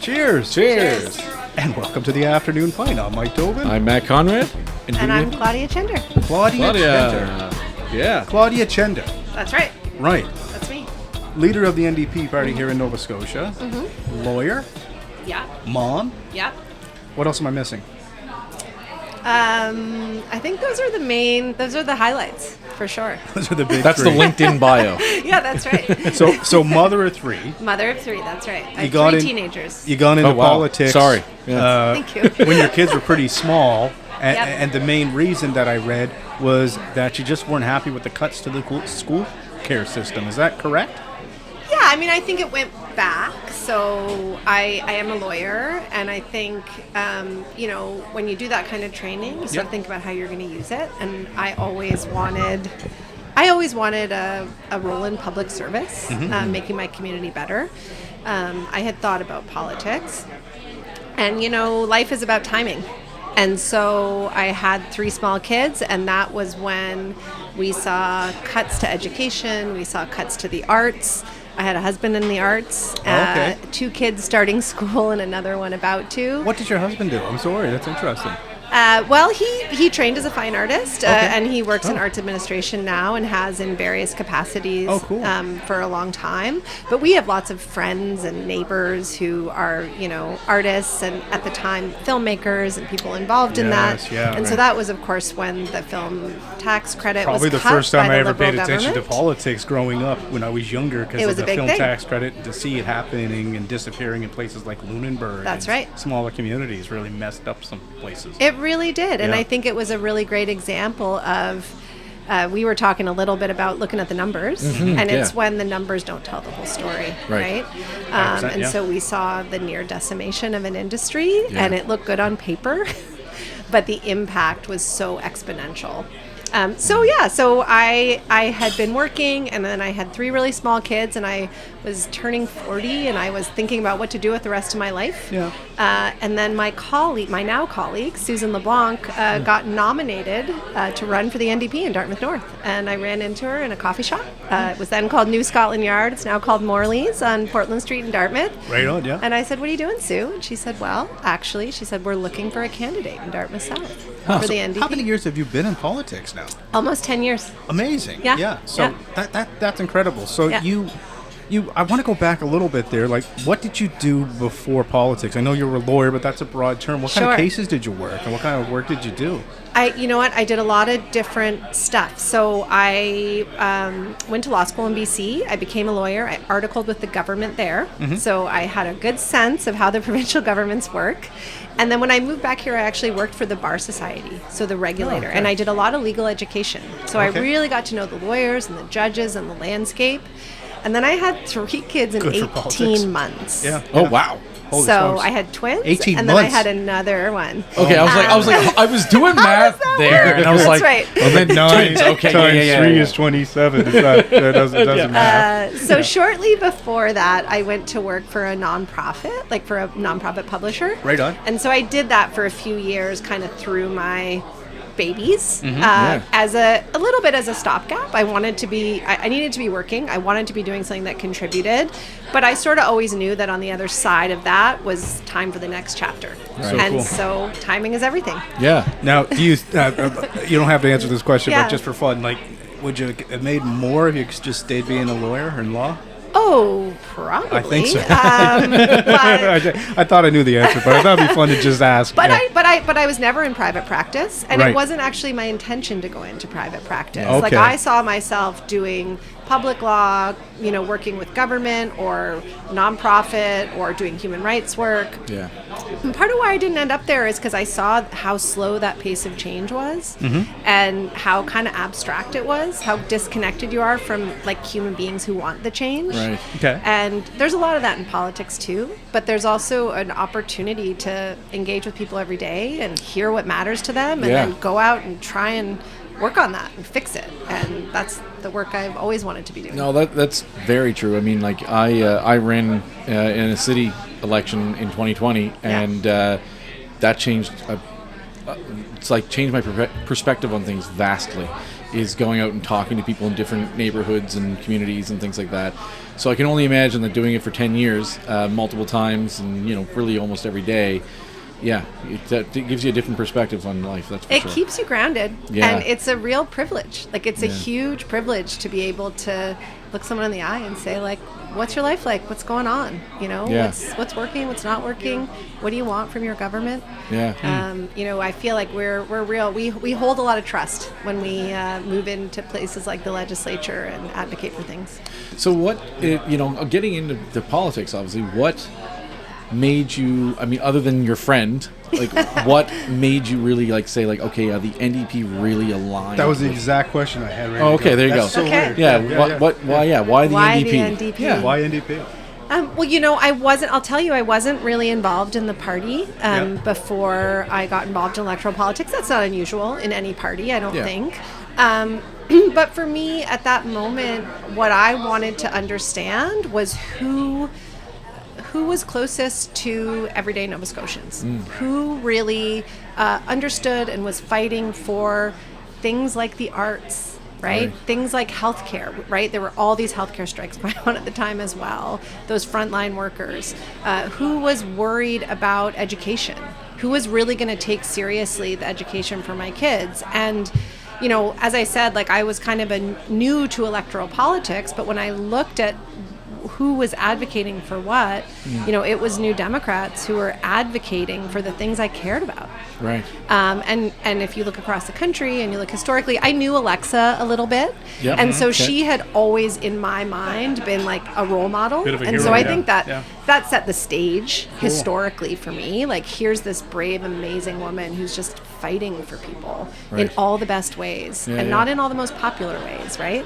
Cheers. Cheers. And welcome to the Afternoon Pint. I'm Mike Tobin. I'm Matt Conrad. And I'm Claudia Chender. Claudia Chender. Yeah. Claudia Chender. That's right. Right. That's me. Leader of the NDP party here in Nova Scotia. Mm-hmm. Lawyer. Yeah. Mom. Yeah. What else am I missing? I think those are the highlights, for sure. Those are the big That's three. the LinkedIn bio. Yeah, that's right. So mother of three. Mother of three, that's right. I You have got three in- teenagers. You got into Oh, wow. politics. Sorry. Yeah. Thank you. When your kids were pretty small. And, Yep. and the main reason that I read was that you just weren't happy with the cuts to the school care system. Is that correct? Yeah, I mean, I think it went back. So I am a lawyer, and I think, when you do that kind of training, you sort of think about how you're going to use it. And I always wanted a role in public service, making my community better. I had thought about politics, and, life is about timing. And so I had three small kids, and that was when we saw cuts to education, we saw cuts to the arts. I had a husband in the arts, Okay. 2 kids starting school and another one about to. What did your husband do? I'm sorry, that's interesting. Well, he trained as a fine artist, Okay. and he works in arts administration now and has in various capacities cool. For a long time. But we have lots of friends and neighbors who are, artists and at the time filmmakers and people involved in that. Yes, yeah, and so right. that was, of course, when the film tax credit Probably was the cut first time by I the ever paid Liberal attention to government. politics growing up when I was younger because It of was the a big film thing. tax credit. To see it happening and disappearing in places like Lunenburg. That's and right. Smaller communities really messed up some places. It really did. And Yeah. I think it was a really great example of, we were talking a little bit about looking at the numbers, and it's yeah. when the numbers don't tell the whole story, Right. right? 100%, And yeah. so we saw the near decimation of an industry, Yeah. and it looked good on paper, but the impact was so exponential. So I had been working, and then I had 3 really small kids, and I was turning 40, and I was thinking about what to do with the rest of my life. Yeah. And then my now colleague, Susan LeBlanc, got nominated to run for the NDP in Dartmouth North. And I ran into her in a coffee shop. It was then called New Scotland Yard. It's now called Morley's on Portland Street in Dartmouth. Right on, yeah. And I said, "What are you doing, Sue?" And she said, "Well, actually," she said, "we're looking for a candidate in Dartmouth South for the NDP." How many years have you been in politics now? Almost 10 years. Amazing. Yeah, So yeah. that's incredible. So Yeah. I want to go back a little bit there. Like, what did you do before politics? I know you were a lawyer, but that's a broad term. What kind of Sure. cases did you work, and what kind of work did you do? You know what? I did a lot of different stuff. So I went to law school in BC. I became a lawyer. I articled with the government there. So I had a good sense of how the provincial governments work. And then when I moved back here, I actually worked for the Bar Society, so the regulator. okay. And I did a lot of legal education. So Okay. I really got to know the lawyers and the judges and the landscape. And then I had 3 kids in Good for 18 politics. months. Yeah. Oh, wow. Holy So smokes. I had twins, 18 and then I months. had another one. Okay, I was doing math that there, work? and I was That's like, right. well, then twins. Okay, yeah. 3 is 27. That doesn't matter. So shortly before that, I went to work for a nonprofit, like for a nonprofit publisher. Right on. And so I did that for a few years, kind of through my babies, Yeah. as a little bit as a stopgap. I wanted to be, I needed to be working. I wanted to be doing something that contributed, but I sort of always knew that on the other side of that was time for the next chapter. So And cool. so timing is everything. Yeah. Now, do you you don't have to answer this question, Yeah. but just for fun, like, would you have made more if you just stayed being a lawyer in law? Oh, probably. I think so. But I thought I knew the answer, but I thought it'd be fun to just ask. But Yeah. I was never in private practice, and Right. it wasn't actually my intention to go into private practice. Okay. Like I saw myself doing public law, working with government or nonprofit or doing human rights work. Yeah. And part of why I didn't end up there is because I saw how slow that pace of change was, and how kind of abstract it was, how disconnected you are from like human beings who want the change. Right. Okay. And there's a lot of that in politics too, but there's also an opportunity to engage with people every day and hear what matters to them, and Yeah. then go out and try and work on that and fix it. And that's the work I've always wanted to be doing. No, that's very true. I mean, like I ran in a city election in 2020, and that changed. It's like changed my perspective on things vastly. is going out and talking to people in different neighborhoods and communities and things like that. So I can only imagine that doing it for 10 years, multiple times, and really almost every day. Yeah, it gives you a different perspective on life. That's for sure. It keeps you grounded, Yeah. and it's a real privilege. Like, it's a huge privilege to be able to look someone in the eye and say, like, what's your life like? What's going on? Yeah. What's working? What's not working? What do you want from your government? Yeah. I feel like we're real. We hold a lot of trust when we move into places like the legislature and advocate for things. So what, getting into the politics, obviously, what made you, other than your friend, like, what made you really, like, say, like, okay, the NDP really aligned? That was the exact question I had. Oh, okay, there you That's go. So Okay. weird. Yeah, why the Why NDP? the NDP? Yeah. Why NDP? I'll tell you, I wasn't really involved in the party before I got involved in electoral politics. That's not unusual in any party, I don't think. But for me, at that moment, what I wanted to understand was who was closest to everyday Nova Scotians, who really understood and was fighting for things like the arts, right? Things like healthcare, right? There were all these healthcare strikes going on at the time as well. Those frontline workers, who was worried about education, who was really going to take seriously the education for my kids. And as I said, like, I was kind of new to electoral politics, but when I looked at who was advocating for what, it was New Democrats who were advocating for the things I cared about. Right. And if you look across the country and you look historically, I knew Alexa a little bit. Yep. And so Okay. she had always, in my mind, been like a role model. Bit of a and hero, so I yeah. think that Yeah. that set the stage historically for me. Like, here's this brave, amazing woman who's just fighting for people in Right. all the best ways Yeah, and yeah. not in all the most popular ways, right?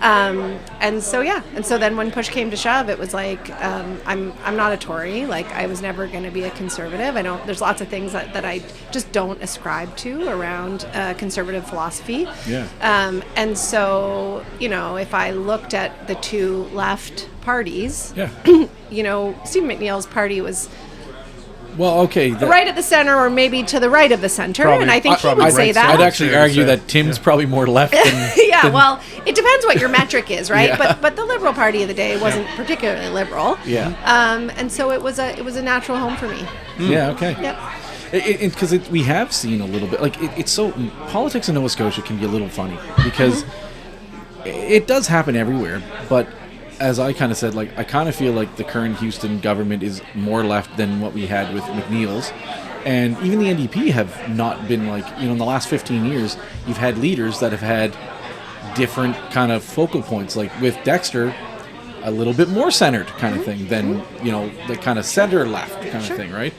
And so then when push came to shove, it was like, I'm not a Tory. Like, I was never going to be a conservative. There's lots of things that I just don't ascribe to around conservative philosophy. Yeah. And so, if I looked at the two left parties, Yeah. Stephen McNeil's party was Well, okay. right at the center, or maybe to the right of the center, Probably- and I think he probably would say right that. side. I'd actually Fair to argue say. that Tim's probably more left than... Yeah, well, it depends what your metric is, right? Yeah. But the Liberal Party of the day wasn't particularly liberal. Yeah. And so it was a natural home for me. Yeah, okay. Yep. Because we have seen a little bit, like, it's so, politics in Nova Scotia can be a little funny, because it does happen everywhere, but as I kind of said, like, I kind of feel like the current Houston government is more left than what we had with McNeil's. And even the NDP have not been, like, in the last 15 years, you've had leaders that have had different kind of focal points. Like with Dexter, a little bit more centered kind of thing than, the kind of center left kind of thing, right?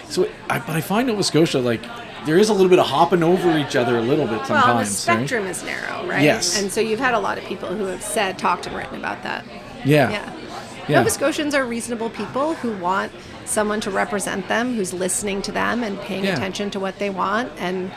So, but I find Nova Scotia, like, there is a little bit of hopping over each other a little bit sometimes. Well, the spectrum is narrow, right? Yes. And so you've had a lot of people who have talked and written about that. Yeah. Yeah. Nova Scotians are reasonable people who want someone to represent them, who's listening to them and paying attention to what they want and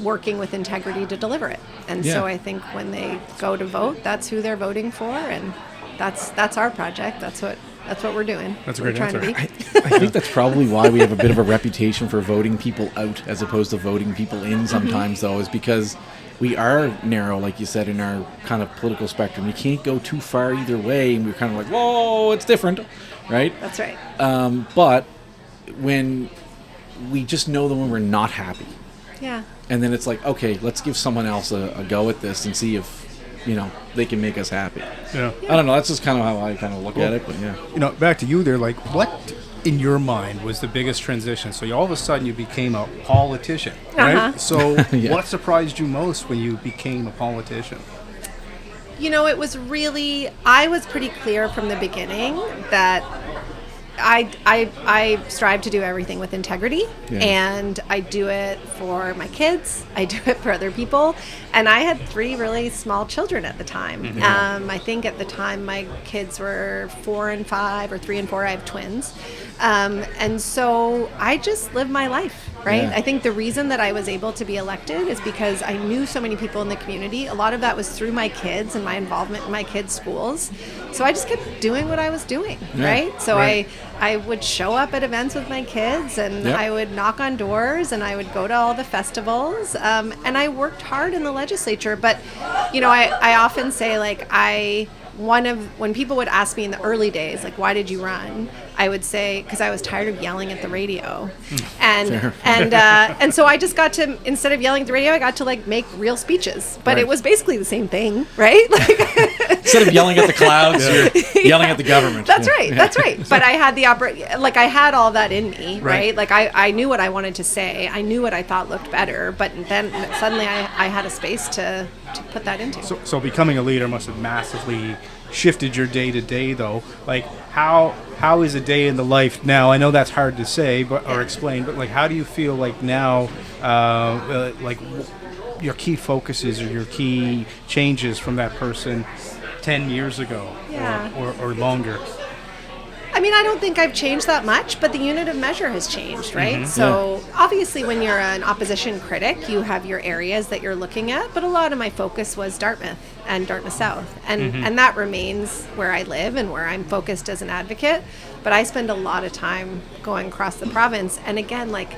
working with integrity to deliver it. And so I think when they go to vote, that's who they're voting for, and that's our project. That's what we're doing. That's a We're great trying to answer. be. I think that's probably why we have a bit of a reputation for voting people out as opposed to voting people in sometimes, though, is because we are narrow, like you said, in our kind of political spectrum. You can't go too far either way, and we're kind of like, whoa, it's different, right? That's right. But when we just know that when we're not happy, Yeah. and then it's like, okay, let's give someone else a go at this and see if, they can make us happy. Yeah. I don't know, that's just kind of how I kind of look at it, but yeah. Back to you there, like, what in your mind was the biggest transition? So all of a sudden you became a politician, right? Uh-huh. So Yeah. what surprised you most when you became a politician? It was really, I was pretty clear from the beginning that I strive to do everything with integrity, and I do it for my kids. I do it for other people. And I had 3 really small children at the time. I think at the time my kids were 4 and 5, or 3 and 4. I have twins. And so I just lived my life. right? Yeah. I think the reason that I was able to be elected is because I knew so many people in the community. A lot of that was through my kids and my involvement in my kids' schools. So I just kept doing what I was doing, right? So right. I would show up at events with my kids, and Yep. I would knock on doors, and I would go to all the festivals, and I worked hard in the legislature. But, you know, I often say, like, when people would ask me in the early days, like, why did you run? I would say, because I was tired of yelling at the radio. And so I just got to, instead of yelling at the radio, I got to, like, make real speeches. But Right. it was basically the same thing, right? Like, Instead of yelling at the clouds, you're yelling at the government. That's Yeah. right. That's right. But I had I had all that in me, right? Like I knew what I wanted to say. I knew what I thought looked better. But then suddenly I had a space to put that into. So becoming a leader must have massively shifted your day to day, though. Like how is a day in the life now? I know that's hard to say, or explain. But like, how do you feel like now? Your key focuses or your key changes from that person 10 years ago, or longer. I mean, I don't think I've changed that much, but the unit of measure has changed, right? So obviously when you're an opposition critic, you have your areas that you're looking at, but a lot of my focus was Dartmouth and Dartmouth South. And that remains where I live and where I'm focused as an advocate. But I spend a lot of time going across the province. And again, like,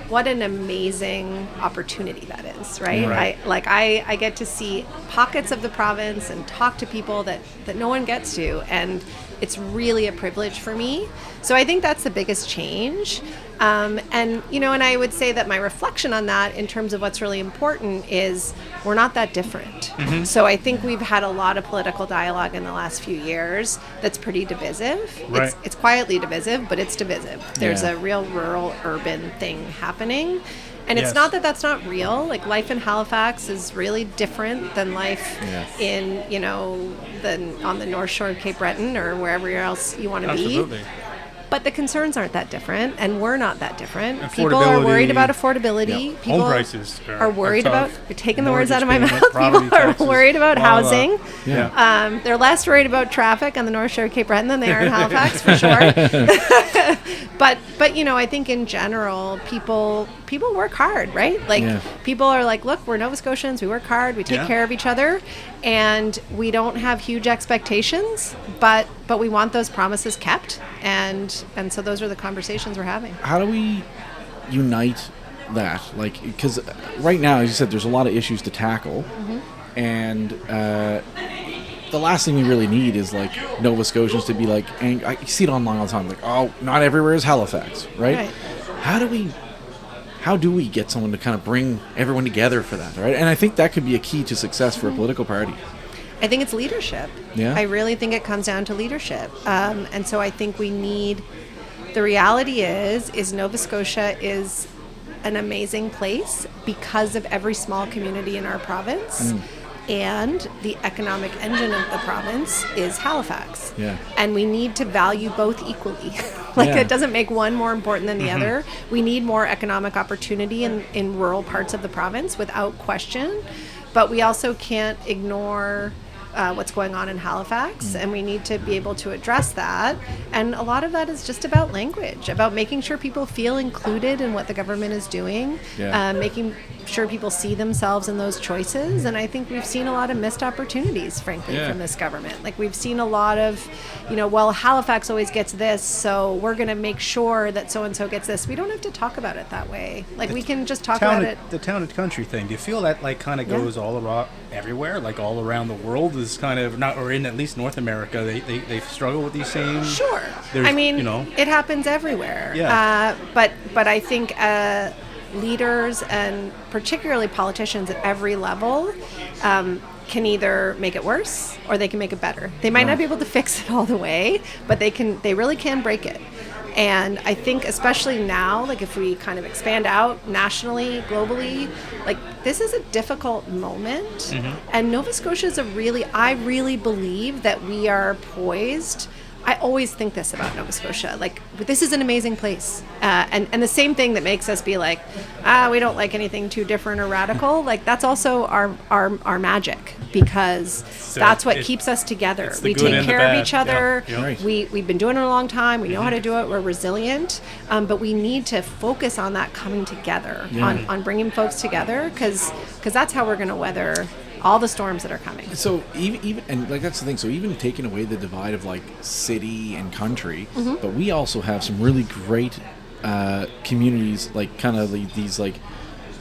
what an amazing opportunity that is, right? Right. I get to see pockets of the province and talk to people that no one gets to, and it's really a privilege for me. So I think that's the biggest change. And, you know, and I would say that my reflection on that in terms of what's really important is we're not that different. So I think we've had a lot of political dialogue in the last few years that's pretty divisive. Right. It's quietly divisive, but it's divisive. There's a real rural-urban thing happening. And it's not that that's not real. Like, life in Halifax is really different than life in, you know, on the North Shore of Cape Breton or wherever else you want to be. Absolutely. But the concerns aren't that different, and we're not that different. People are worried about affordability. Yep. People Home prices are worried about, tough. you're taking the words out of my Mortgage mouth. payment, People are property worried about taxes, housing. Yeah. They're less worried about traffic on the North Shore of Cape Breton than they are in Halifax, for sure. But you know, I think in general, people work hard, right? Like, people are like, look, we're Nova Scotians, we work hard, we take care of each other, and we don't have huge expectations, but we want those promises kept, and so those are the conversations we're having. How do we unite that? Like, because right now, as you said, there's a lot of issues to tackle, and the last thing we really need is, like, Nova Scotians to be like, and I see it online all the time, like, oh, not everywhere is Halifax, right? How do we get someone to kind of bring everyone together for that, right? And I think that could be a key to success for a political party. I think it's leadership. Yeah. I really think it comes down to leadership. And so I think we need, the reality is Nova Scotia is an amazing place because of every small community in our province. And the economic engine of the province is Halifax. And we need to value both equally. It doesn't make one more important than the other. We need more economic opportunity in rural parts of the province, without question. But we also can't ignore what's going on in Halifax, and we need to be able to address that. And a lot of that is just about language, about making sure people feel included in what the government is doing, making sure people see themselves in those choices. And I think we've seen a lot of missed opportunities, frankly, from this government. Like, we've seen a lot of, you know, well, Halifax always gets this, so we're going to make sure that so-and-so gets this. We don't have to talk about it that way. Like, we can just talk about it. The town and country thing, do you feel that, like, kind of goes all around everywhere, like all around the world is kind of not, or in at least North America, they struggle with these same. Sure. I mean, you know, it happens everywhere. But I think leaders, and particularly politicians at every level, can either make it worse or they can make it better. They might not be able to fix it all the way, but they really can break it. And I think especially now, like, if we kind of expand out nationally, globally, like, this is a difficult moment. And Nova Scotia is I really believe that we are poised. I always think this about Nova Scotia, like, this is an amazing place. And the same thing that makes us be like, we don't like anything too different or radical, like, that's also our magic. because that's what keeps us together. We take care of each other. Yeah. Right. We've been doing it a long time. We know how to do it. We're resilient. But we need to focus on that coming together, on bringing folks together, because that's how we're going to weather all the storms that are coming. So even and like that's the thing. So even taking away the divide of like city and country, but we also have some really great communities, like kind of these like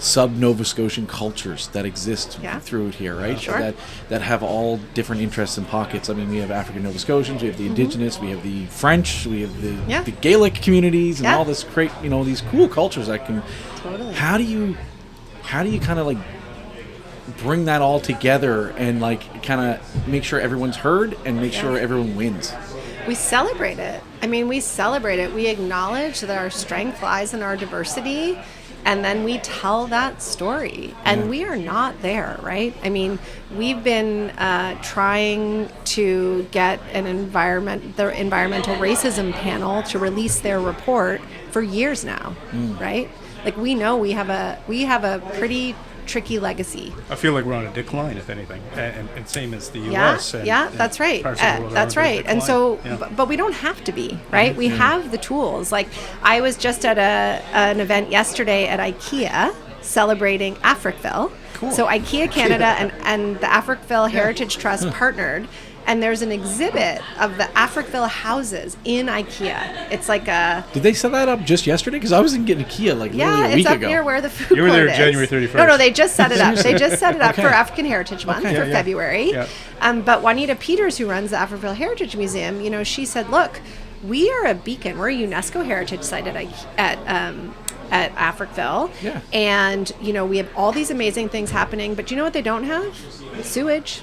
sub Nova Scotian cultures that exist through here, right? Sure. That have all different interests and pockets. I mean, we have African Nova Scotians, we have the Indigenous, we have the French, we have the Gaelic communities, and all this great, these cool cultures that can. Totally. How do you kind of like bring that all together and like kind of make sure everyone's heard and make sure everyone wins? We celebrate it. I mean, we celebrate it. We acknowledge that our strength lies in our diversity, and then we tell that story. And we are not there, right? I mean, we've been trying to get the environmental racism panel to release their report for years now, right? Like, we know we have a pretty tricky legacy. I feel like we're on a decline, if anything, and same as the U.S. That's right. That's right. And so, but we don't have to be, right? We have the tools. Like, I was just at an event yesterday at IKEA celebrating Africville. Cool. So IKEA Canada and the Africville Heritage Trust partnered. And there's an exhibit of the Africville houses in IKEA. It's like a... Did they set that up just yesterday? Because I was in IKEA like literally a week ago. Yeah, it's up near where the food court is. You were there January 31st. No, they just set it up. They just set it up for African Heritage Month for February. Yeah. But Juanita Peters, who runs the Africville Heritage Museum, she said, look, we are a beacon. We're a UNESCO Heritage Site at Africville. Yeah. And, we have all these amazing things happening. But you know what they don't have? Sewage.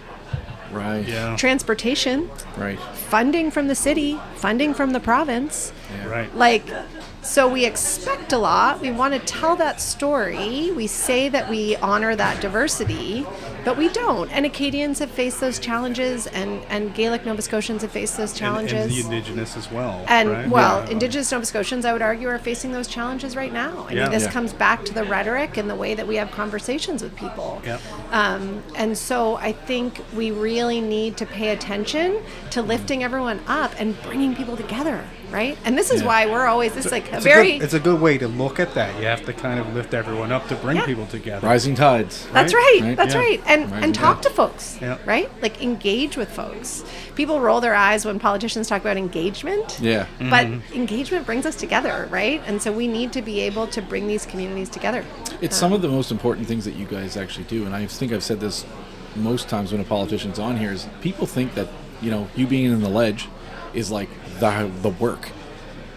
Right. Yeah. Transportation. Right. Funding from the city, funding from the province. Yeah. Right. Like, so we expect a lot. We want to tell that story. We say that we honor that diversity, but we don't. And Acadians have faced those challenges, and Gaelic Nova Scotians have faced those challenges. And the Indigenous as well. And, Indigenous Nova Scotians, I would argue, are facing those challenges right now. I mean, this comes back to the rhetoric and the way that we have conversations with people. Yeah. And so I think we really need to pay attention to lifting everyone up and bringing people together, right? And this is why we're always, it's a good way to look at that. You have to kind of lift everyone up to bring people together. Rising tides. That's right. That's right. And talk to folks, Yeah. right? Like, engage with folks. People roll their eyes when politicians talk about engagement. Yeah. But engagement brings us together, right? And so we need to be able to bring these communities together. It's some of the most important things that you guys actually do. And I think I've said this most times when a politician's on here is people think that, you being in the ledge is like the work.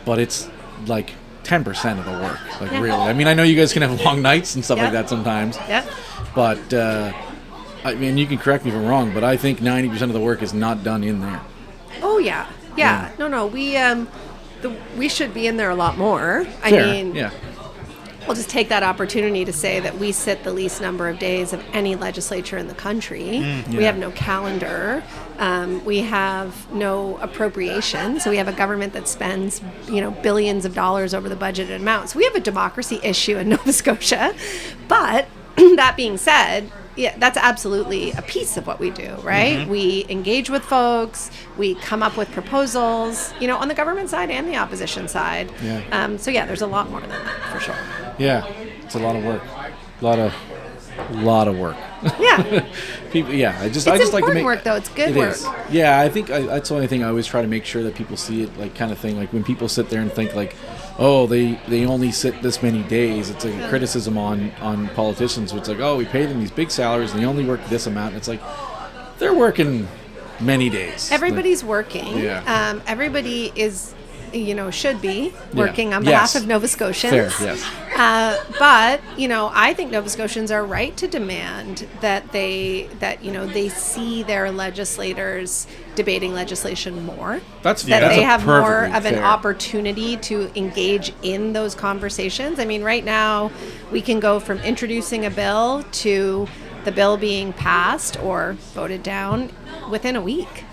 But it's like 10% of the work. Like, really. I mean, I know you guys can have long nights and stuff like that sometimes. Yeah. But, I mean, you can correct me if I'm wrong, but I think 90% of the work is not done in there. Oh, yeah. No, we should be in there a lot more. We'll just take that opportunity to say that we sit the least number of days of any legislature in the country. We have no calendar. We have no appropriation. So we have a government that spends, billions of dollars over the budgeted amount. So we have a democracy issue in Nova Scotia. But that being said, that's absolutely a piece of what we do, right? We engage with folks. We come up with proposals, on the government side and the opposition side. There's a lot more than that, for sure. Yeah, it's a lot of work. A lot of work. Yeah. People. Yeah, I just like to make work, though. It's good work. Is. Yeah, I think that's the only thing I always try to make sure that people see it, like, kind of thing. Like, when people sit there and think like, oh, they only sit this many days. It's like a criticism on politicians. It's like, oh, we pay them these big salaries and they only work this amount. It's like they're working many days. Everybody's working. Yeah. Everybody is, should be working on behalf of Nova Scotians. Fair, yes. But, I think Nova Scotians are right to demand that they see their legislators debating legislation more. That's they have more of an fair opportunity to engage in those conversations. I mean, right now, we can go from introducing a bill to the bill being passed or voted down within a week.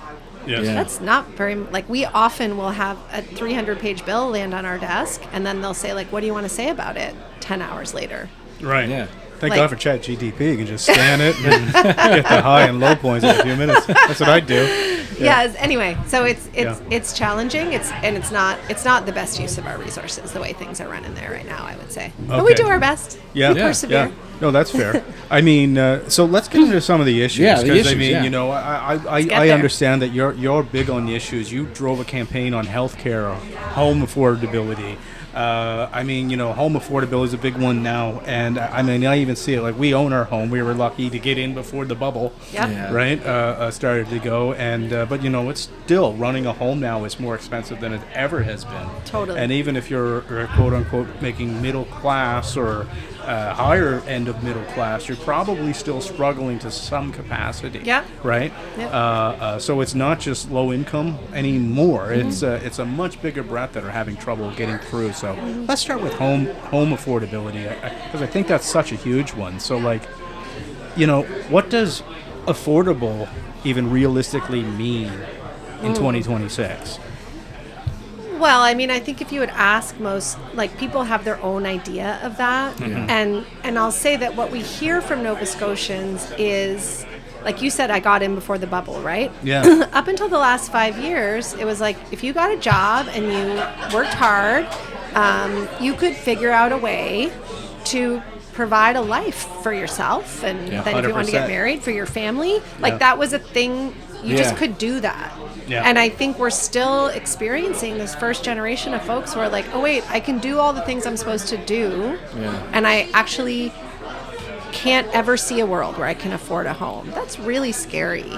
Yes. Yeah. That's not very, we often will have a 300-page bill land on our desk, and then they'll say, what do you want to say about it 10 hours later? Right. Yeah. Thank God for Chat GDP. You can just scan it and get the high and low points in a few minutes. That's what I do. Yes. Anyway, so it's challenging. It's not the best use of our resources the way things are running there right now, I would say. But we do our best. Yeah. We persevere. Yeah. No, that's fair. I mean, so let's get into some of the issues. Yeah, the issues, I mean, yeah. you know, I understand that you're big on the issues. You drove a campaign on healthcare, home affordability. I mean, you know, home affordability is a big one now, and I mean, I even see it. Like, we own our home. We were lucky to get in before the bubble, right? Started to go, and but you know, it's still running a home now is more expensive than it ever has been. Totally. And even if you're quote unquote making middle class or higher end of middle class, you're probably still struggling to some capacity. Yeah. Right. Yeah. So it's not just low income anymore. It's a much bigger breadth that are having trouble getting through. So let's start with home affordability, because I think that's such a huge one. So, like, you know, what does affordable even realistically mean in 2026? Well, I mean, I think if you would ask most, like, people have their own idea of that. And I'll say that what we hear from Nova Scotians is, like you said, I got in before the bubble, right? Yeah. Up until the last 5 years, it was like, if you got a job and you worked hard, you could figure out a way to provide a life for yourself. And then if you want to get 100%. married, for your family. Like, that was a thing. You just could do that. Yeah. And I think we're still experiencing this first generation of folks who are like, oh, wait, I can do all the things I'm supposed to do. Yeah. And I actually can't ever see a world where I can afford a home. That's really scary.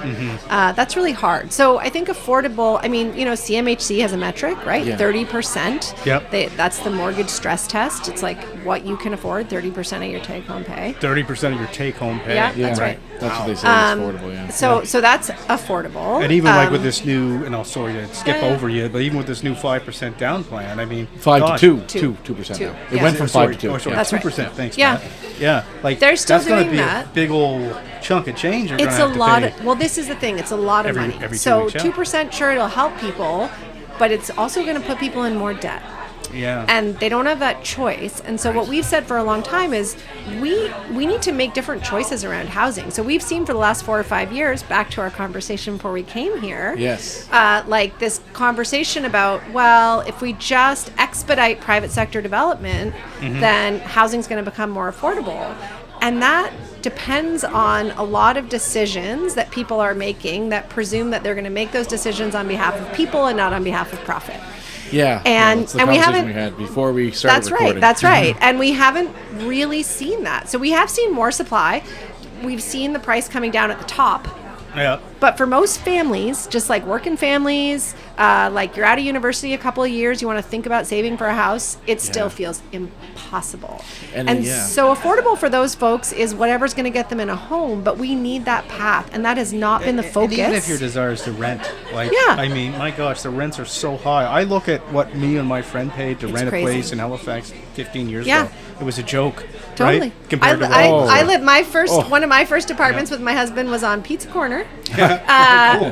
That's really hard. So I think affordable, I mean, you know, CMHC has a metric, right? Yeah. 30%. Yep. That's the mortgage stress test. It's like what you can afford, 30% of your take-home pay. 30% of your take-home pay. Yeah. Yeah, That's right. That's what they say is affordable, yeah. So that's affordable. And even like with this new, and I'll sorry to skip Yeah, yeah. over you, but even with this new 5% down plan, I mean, 5 gosh, to 2. Two. 2%. Two. now. It Yeah. went from 5 to 2. Oh, sorry, That's right. 2%. Thanks, Yeah. Matt. Yeah, like They're still that's gonna doing be that. a big old chunk of change. You're It's gonna a have to lot pay. of, well, this is the thing. It's a lot of Every money. 2 So weeks, yeah. 2%, sure, it'll help people, but it's also going to put people in more debt. Yeah. And they don't have that choice. And so what we've said for a long time is we need to make different choices around housing. So we've seen for the last 4 or 5 years, back to our conversation before we came here, Yes. like this conversation about, well, if we just expedite private sector development, then housing's going to become more affordable. And that depends on a lot of decisions that people are making that presume that they're going to make those decisions on behalf of people and not on behalf of profit. Yeah. And- that's the and we conversation haven't- we had before we started That's recording. right. That's right. And we haven't really seen that. So we have seen more supply. We've seen the price coming down at the top. Yeah. But for most families, just like working families, like you're out of university a couple of years, you want to think about saving for a house, it still feels impossible. And so affordable for those folks is whatever's going to get them in a home, but we need that path, and that has not been the focus. And even if your desire is to rent, like, Yeah. I mean, my gosh, the rents are so high. I look at what me and my friend paid to rent crazy. a place in Halifax 15 years Yeah. ago. It was a joke. Totally. Right? Compared to what I lived one of my first apartments with my husband was on Pizza Corner.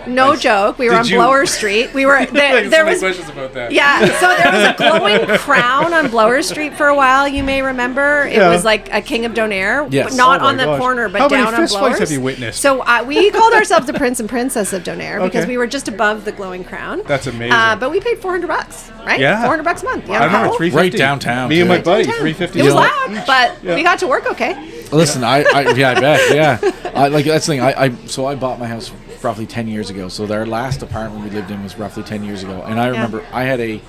No joke. We were on you- Blower Street. We were there was questions about that. Yeah, so there was a glowing crown on Blower Street for a while. You may remember it Yeah. was like a King of Donaire, Yes. but not Oh my on the gosh. corner, but How down many on fist Blowers. fights have you witnessed? So we called ourselves the Prince and Princess of Donaire because Okay. we were just above the glowing crown. That's amazing. But we paid $400, right? Yeah. $400 a month. I remember couple. 350. Right downtown, Me and my too. buddy, Downtown. 350. It was You know- loud, but we got to work okay. Listen, I bet, yeah. Like that's the thing. So I bought my house roughly 10 years ago. So our last apartment we lived in was roughly 10 years ago, and I remember I had a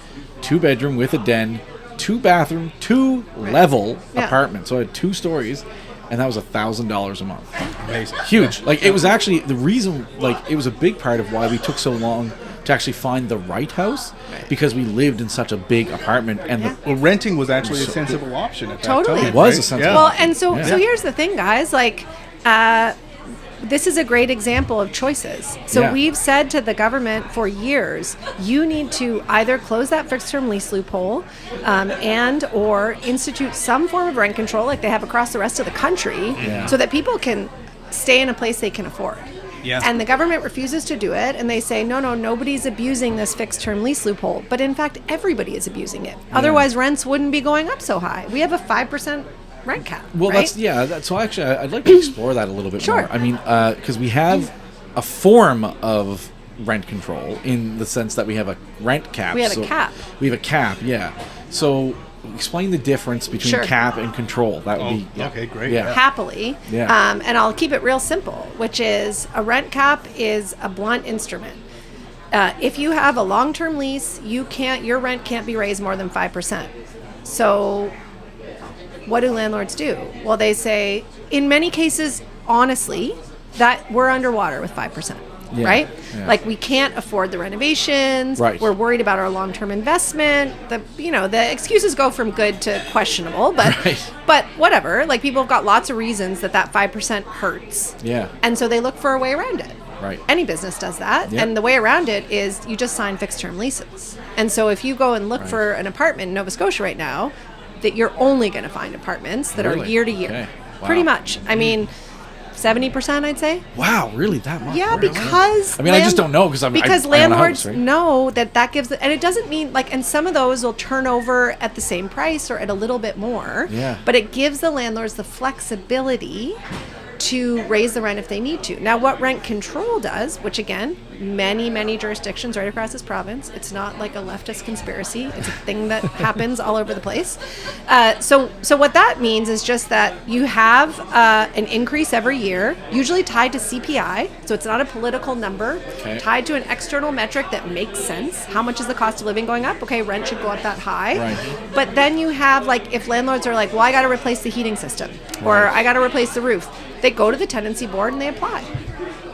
2-bedroom with a den, 2-bathroom, 2-level Yeah. apartment. So I had 2 stories, and that was $1,000 a month. Amazing. Huge. Like it was actually the reason. Like it was a big part of why we took so long to actually find the right house, because we lived in such a big apartment, and Yeah. Well, renting was actually a sensible option at that Totally. time. It was right? a sensible Well, and so Yeah. here's the thing, guys. Like, this is a great example of choices. So Yeah. we've said to the government for years, you need to either close that fixed term lease loophole, and or institute some form of rent control like they have across the rest of the country, so that people can stay in a place they can afford. Yeah. And the government refuses to do it, and they say, no, nobody's abusing this fixed term lease loophole. But in fact, everybody is abusing it. Otherwise, rents wouldn't be going up so high. We have a 5% rent cap. Well, right? so actually, I'd like to explore that a little bit Sure. more. I mean, because we have a form of rent control in the sense that we have a rent cap. We have a cap. We have a cap, yeah. So explain the difference between Sure. cap and control. That would be okay, great. Yeah. Happily. Yeah. And I'll keep it real simple, which is a rent cap is a blunt instrument. If you have a long-term lease, your rent can't be raised more than 5%. So what do landlords do? Well, they say, in many cases, honestly, that we're underwater with 5%. Yeah, right? yeah. Like we can't afford the renovations. Right. We're worried about our long-term investment. The excuses go from good to questionable, but Right. but whatever. Like people have got lots of reasons that 5% hurts. Yeah. And so they look for a way around it. Right. Any business does that. Yep. And the way around it is you just sign fixed term leases. And so if you go and look for an apartment in Nova Scotia right now, that you're only going to find apartments that are Really? year to year. Okay. Wow. Pretty much. I mean, 70%, I'd say. Wow, really that much? Yeah, Really? because I mean, I just don't know because I own a landlords house, right? know that gives and it doesn't mean like, and some of those will turn over at the same price or at a little bit more. Yeah. But it gives the landlords the flexibility to raise the rent if they need to. Now, what rent control does, which again, many jurisdictions right across this province, it's not like a leftist conspiracy. It's a thing that happens all over the place. So what that means is just that you have an increase every year, usually tied to CPI. So it's not a political number, tied to an external metric that makes sense. How much is the cost of living going up? Okay, rent should go up that high. Right. But then you have like, if landlords are like, well, I got to replace the heating system or I got to replace the roof. They go to the tenancy board and they apply.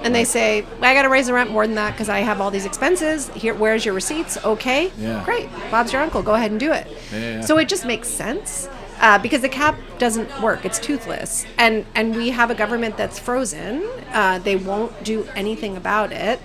And they say, I got to raise the rent more than that because I have all these expenses. Here, where's your receipts? Okay, great. Bob's your uncle. Go ahead and do it. Yeah. So it just makes sense because the cap doesn't work. It's toothless. And we have a government that's frozen. They won't do anything about it.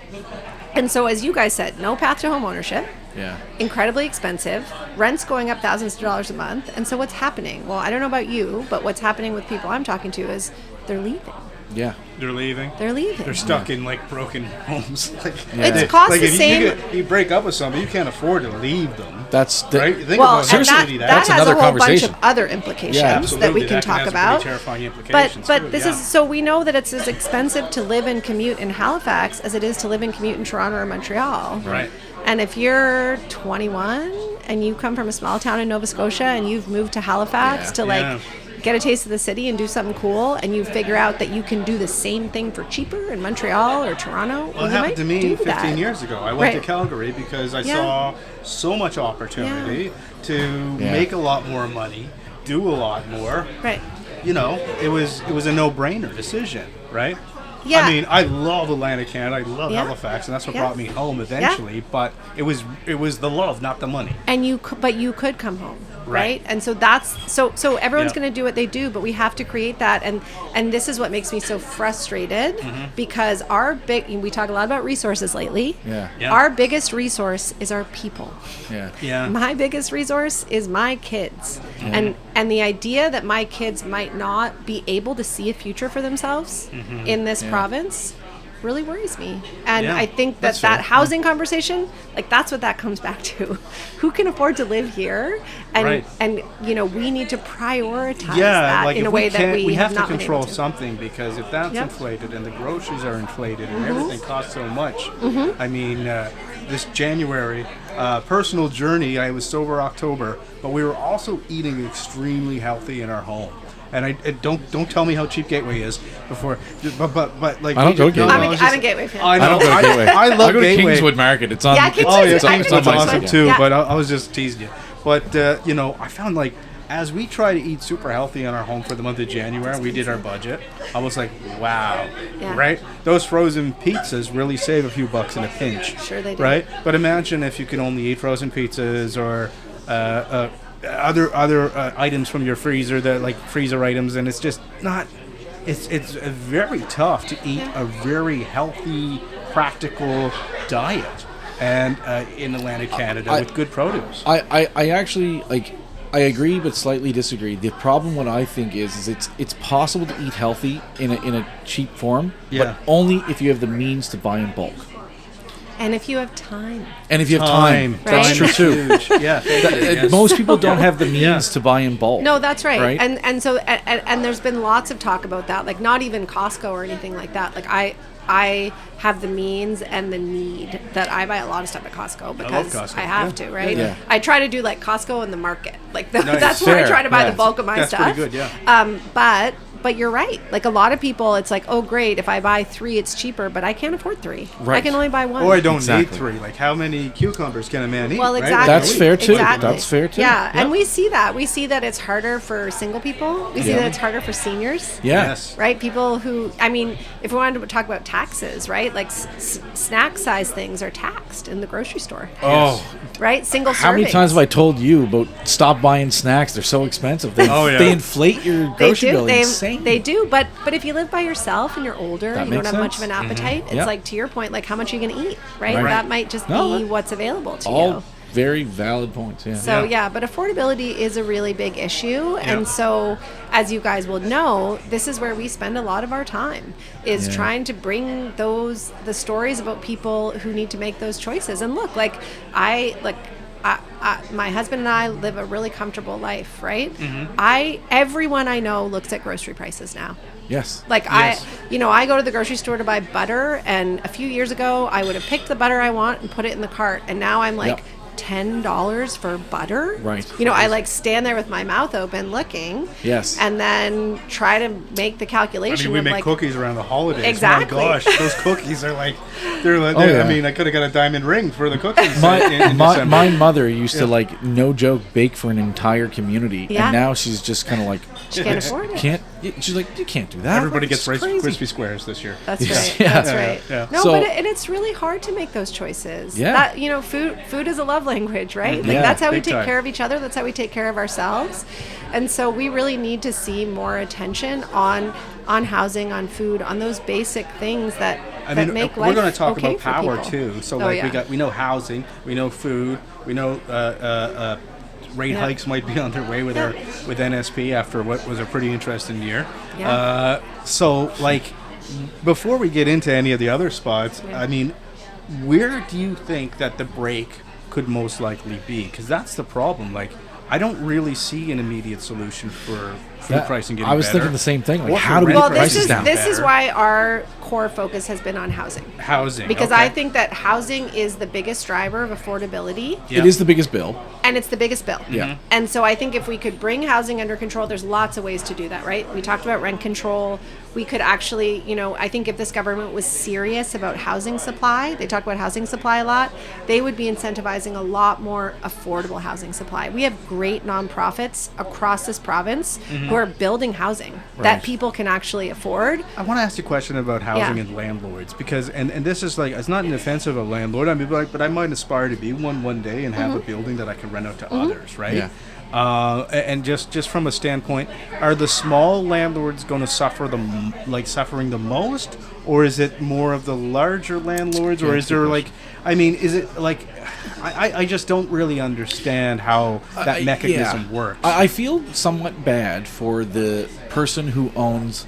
And so as you guys said, no path to home ownership. Yeah. Incredibly expensive. Rent's going up thousands of dollars a month. And so what's happening? Well, I don't know about you, but what's happening with people I'm talking to is they're leaving. Yeah. They're leaving. They're leaving. They're stuck in like broken homes. Like, It's cost like the if same. you break up with somebody, you can't afford to leave them. That's right. Think Well, about and seriously that That's has another a whole bunch conversation. of other implications Yeah, that we absolutely. can That talk has about. pretty terrifying implications But too, this yeah. is so we know that it's as expensive to live and commute in Halifax as it is to live and commute in Toronto or Montreal. Right. And if you're 21 and you come from a small town in Nova Scotia and you've moved to Halifax to like get a taste of the city and do something cool, and you figure out that you can do the same thing for cheaper in Montreal or Toronto, Well, it happened to me 15 years ago. I went to Calgary because I saw so much opportunity to make a lot more money, do a lot more. Right. You know, it was a no-brainer decision, right? Yeah. I mean, I love Atlantic Canada. I love Halifax, and that's what brought me home eventually. But it was the love, not the money. And you could come home, Right. And so that's so everyone's going to do what they do, but we have to create that. And this is what makes me so frustrated because we talk a lot about resources lately. Yeah. Our biggest resource is our people. Yeah. My biggest resource is my kids. And the idea that my kids might not be able to see a future for themselves in this province really worries me. And I think that housing conversation, like that's what that comes back to. Who can afford to live here? And you know, we need to prioritize that like in a way that we have to not been control able to. something, because if that's inflated and the groceries are inflated and everything costs so much, I mean, this January personal journey, I was sober October, but we were also eating extremely healthy in our home. And I don't tell me how cheap Gateway is before, but like I don't go Gateway. I'm a Gateway fan. I don't go to Gateway. I love I go to Gateway. Kingswood Market. It's on. Yeah, Kingswood. It's on It's my awesome side. too. Yeah. But I was just teasing you. But you know, I found like as we try to eat super healthy in our home for the month of January, we did our budget. I was like, wow, right? Those frozen pizzas really save a few bucks in a pinch. Sure they do. Right? But imagine if you could only eat frozen pizzas or other items from your freezer, that like freezer items, and it's just not. It's very tough to eat a very healthy, practical diet, and in Atlantic Canada with good produce. I actually like. I agree, but slightly disagree. The problem, what I think is it's possible to eat healthy in a cheap form, but only if you have the means to buy in bulk. And if you have time. And if you have time. Right? That's true too. Yeah. Most people don't have the means to buy in bulk. No, that's right. And so there's been lots of talk about that, like not even Costco or anything like that. Like I have the means and the need that I buy a lot of stuff at Costco because I have to, right? Yeah. I try to do like Costco and the market. Like Nice. that's where I try to buy the bulk of my That's stuff. pretty good, yeah. But you're right. Like a lot of people, it's like, oh, great. If I buy 3, it's cheaper, but I can't afford 3. Right. I can only buy 1. Or I don't Exactly. need 3. Like, how many cucumbers can a man eat? Well, right? exactly. That's fair too. Exactly. That's fair too. Yeah, Yep. and we see that. We see that it's harder for single people. We see that it's harder for seniors. Yeah. Yes. Right? People who, I mean, if we wanted to talk about taxes, right? Like snack size things are taxed in the grocery store. Oh, Right? Single how many servings. times have I told you about stop buying snacks? They're so expensive. They inflate your grocery bill insane. They do, but if you live by yourself and you're older, That you don't makes have much of sense. an appetite. It's Yep. like, to your point, like how much are you going to eat, right? Right. That might just No, be what's available to All you. very valid points. Yeah. So but affordability is a really big issue, and so as you guys will know, this is where we spend a lot of our time is trying to bring the stories about people who need to make those choices. And look, my husband and I live a really comfortable life, right? Everyone I know looks at grocery prices now. Yes. Like I go to the grocery store to buy butter, and a few years ago I would have picked the butter I want and put it in the cart, and now I'm like $10 for butter. Right. I like stand there with my mouth open looking. Yes. And then try to make the calculation. I mean, we of make like, cookies around the holidays. Exactly. My gosh, those cookies are like, I mean, I could have got a diamond ring for the cookies. in December. My mother used to, like, no joke, bake for an entire community. Yeah. And now she's just kind of like, she can't afford it. She's like, you can't do that. Everybody That's gets crazy. crispy squares this year. That's right. Yeah. That's right. Yeah. No, So- and it's really hard to make those choices. Yeah. That food is a love language, right? Like Yeah. that's how we Big take time. care of each other. That's how we take care of ourselves. And so we really need to see more attention on housing, on food, on those basic things that make life we're going to talk okay about for power people. too. So Oh, we know housing, we know food, we know rate hikes might be on their way with NSP after what was a pretty interesting year. Yeah. So like before we get into any of the other spots, I mean, where do you think that the break could most likely be? Because that's the problem. Like, I don't really see an immediate solution for food pricing getting better. I was thinking the same thing. Like, Or how do we rent get Well, prices down? this is better. why our core focus has been on housing. Housing. Because okay. I think that housing is the biggest driver of affordability. Yeah. It is the biggest bill. And it's the biggest bill. Yeah. And so I think if we could bring housing under control, there's lots of ways to do that, right? We talked about rent control. We could actually, I think if this government was serious about housing supply, they talk about housing supply a lot, they would be incentivizing a lot more affordable housing supply. We have great nonprofits across this province who are building housing that people can actually afford. I want to ask you a question about housing Yeah. and landlords because, and this is like, it's not an offense of a landlord. I mean, but I might aspire to be one day and have a building that I can rent out to others, right? Yeah. And just from a standpoint, are the small landlords going to suffering the most, or is it more of the larger landlords, or is there is it like, I just don't really understand how that mechanism works. I feel somewhat bad for the person who owns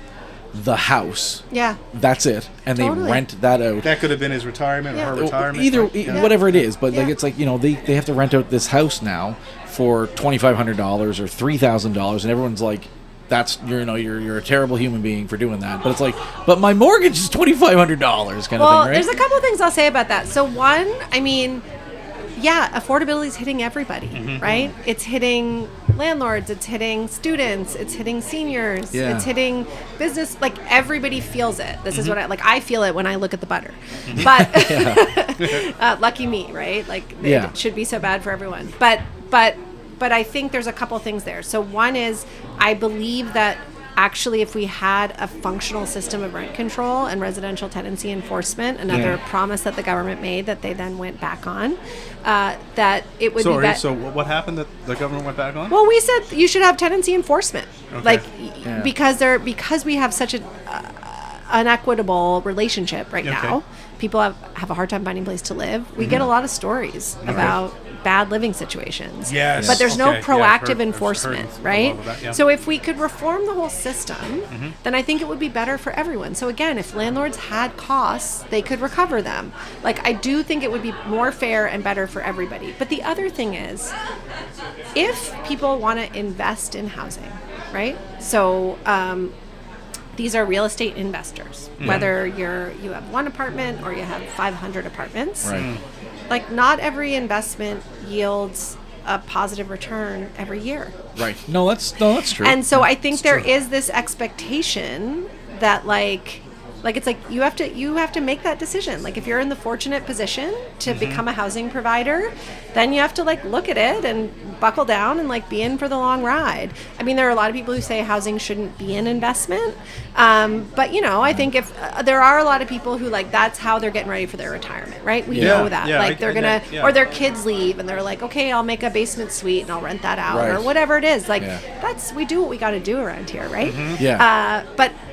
the house. Yeah. That's it. And Totally. they rent that out. That could have been his retirement or her retirement. Either, right? Yeah. whatever it is. But like, Yeah. it's like, they have to rent out this house now for $2,500 or $3,000. And everyone's like, you're a terrible human being for doing that. But it's like, but my mortgage is $2,500 kind of thing, right? There's a couple of things I'll say about that. So one, affordability is hitting everybody, right? It's hitting landlords, it's hitting students, it's hitting seniors, Yeah. it's hitting business. Like everybody feels it. This is what I feel it when I look at the butter. But lucky me, right? Like it should be so bad for everyone. But I think there's a couple things there. So one is I believe that actually if we had a functional system of rent control and residential tenancy enforcement, another promise that the government made that they then went back on, that it would be better. So what happened that the government went back on? Well, we said you should have tenancy enforcement, Okay. because we have such an unequitable relationship right now. People have a hard time finding a place to live. We get a lot of stories about bad living situations. Yes. But there's no Okay. Yeah, proactive I've heard enforcement, a lot right? of that, yeah. So if we could reform the whole system, then I think it would be better for everyone. So again, if landlords had costs, they could recover them. Like, I do think it would be more fair and better for everybody. But the other thing is, if people want to invest in housing, right? So these are real estate investors, whether you have one apartment or you have 500 apartments. Right. Like, not every investment yields a positive return every year. Right. No, that's true. And so I think It's there true. is this expectation that like it's like you have to make that decision. Like, if you're in the fortunate position to become a housing provider, then you have to like look at it and buckle down and like be in for the long ride. I mean, there are a lot of people who say housing shouldn't be an investment, but you know, I think if there are a lot of people who like that's how they're getting ready for their retirement, right? We know that. Yeah, like they're gonna or their kids leave and they're like, okay, I'll make a basement suite and I'll rent that out or Right. whatever it is. Like Yeah. we do what we got to do around here, right? Yeah.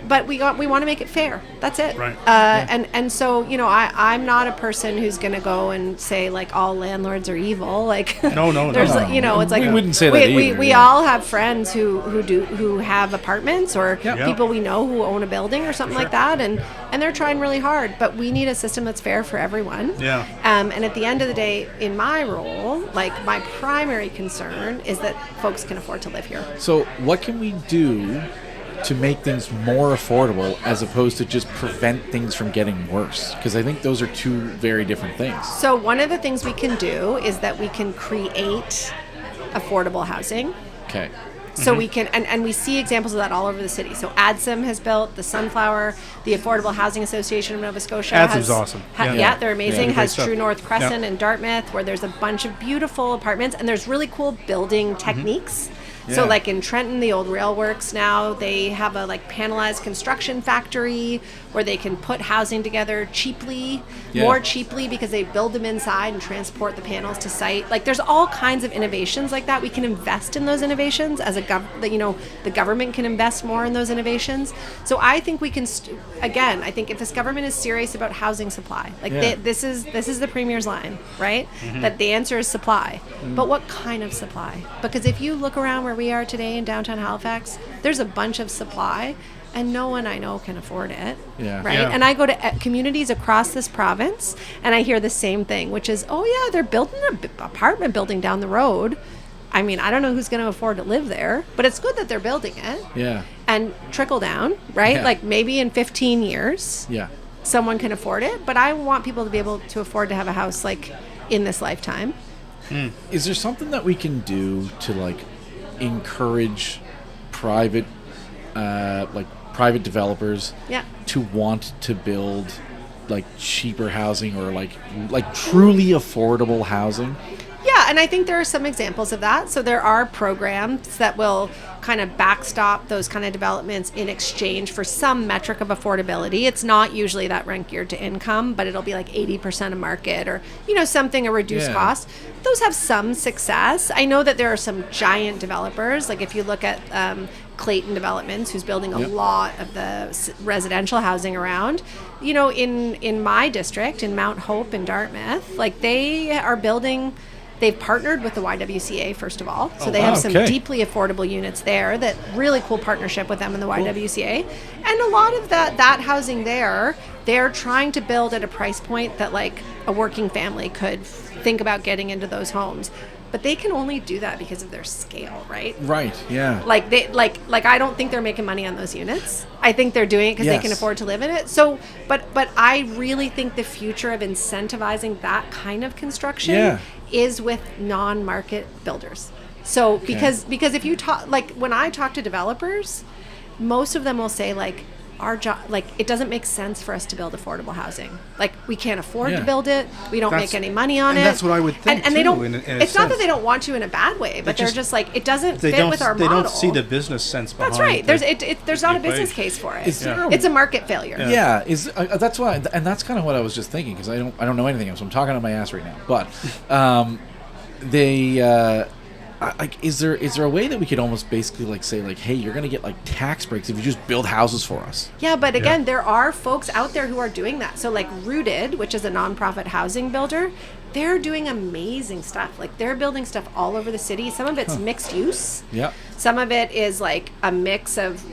But we want to make it fair. That's it. Right. And so, you know, I'm not a person who's going to go and say like all landlords are evil. Like No. there's No. you know, it's like We wouldn't say that either, we yeah. all have friends who have apartments or Yeah. people we know who own a building or something like that, and they're trying really hard. But we need a system that's fair for everyone. Yeah. And at the end of the day, in my role, like my primary concern is that folks can afford to live here. So what can we do to make things more affordable as opposed to just prevent things from getting worse? Because I think those are two very different things. So one of the things we can do is that we can create affordable housing. Okay. So we can, and we see examples of that all over the city. So ADSM has built, the Sunflower, the Affordable Housing Association of Nova Scotia. ADSM's awesome. Yeah, they're amazing. Yeah, Has great True stuff. North Crescent Yeah. and Dartmouth, where there's a bunch of beautiful apartments, and there's really cool building techniques. So Yeah. like in Trenton, the old rail works now, they have a like panelized construction factory where they can put housing together cheaply, Yeah. more cheaply because they build them inside and transport the panels to site. Like there's all kinds of innovations like that. We can invest in those innovations as the government can invest more in those innovations. So I think we can, again, I think if this government is serious about housing supply, like Yeah. this is the Premier's line, right? That the answer is supply. But what kind of supply? Because if you look around where we are today in downtown Halifax, there's a bunch of supply and no one I know can afford it. Yeah. Right. Yeah. And I go to communities across this province and I hear the same thing, which is, oh yeah, they're building an apartment building down the road. I mean, I don't know who's going to afford to live there, but it's good that they're building it. Yeah. And trickle down, right? Yeah. Like maybe in 15 years, Yeah. someone can afford it, but I want people to be able to afford to have a house like in this lifetime. Is there something that we can do to like encourage private developers Yeah. to want to build like cheaper housing or like truly affordable housing? Yeah, and I think there are some examples of that. So there are programs that will kind of backstop those kind of developments in exchange for some metric of affordability. It's not usually that rent geared to income, but it'll be like 80% of market or, you know, something, a reduced Yeah. cost. Those have some success. I know that there are some giant developers. Like if you look at Clayton Developments, who's building a Yep. lot of the residential housing around, you know, in my district, in Mount Hope in Dartmouth, like they are building. They've partnered with the YWCA, first of all. So they have some okay. deeply affordable units there, that really cool partnership with them and the YWCA. And a lot of that housing there, they're trying to build at a price point that like a working family could think about getting into those homes. But they can only do that because of their scale, right? Right. Yeah. Like they like I don't think they're making money on those units. I think they're doing it because they can Yes. afford to live in it. So, but I really think the future of incentivizing that kind of construction Yeah. is with non-market builders. So because if you talk, like when I talk to developers, most of them will say like our job, like it doesn't make sense for us to build affordable housing. Like we can't afford to Yeah. build it. We don't That's- make any money on and it. that's what I would think, And they too, don't. in a It's not that sense. they don't want to in a bad way, but they're just like it doesn't fit with our They model. don't see the business sense behind. That's right. There's not a business equation. case for it. Is there a- It's a market failure. Yeah, that's why, and that's kind of what I was just thinking, because I don't know anything else. So I'm talking on my ass right now. But is there a way that we could almost basically like say like, hey, you're gonna get like tax breaks if you just build houses for us? Yeah, but again, there are folks out there who are doing that. So like Rooted, which is a nonprofit housing builder, they're doing amazing stuff. Like, they're building stuff all over the city. Some of it's mixed use. Yeah. Some of it is like a mix of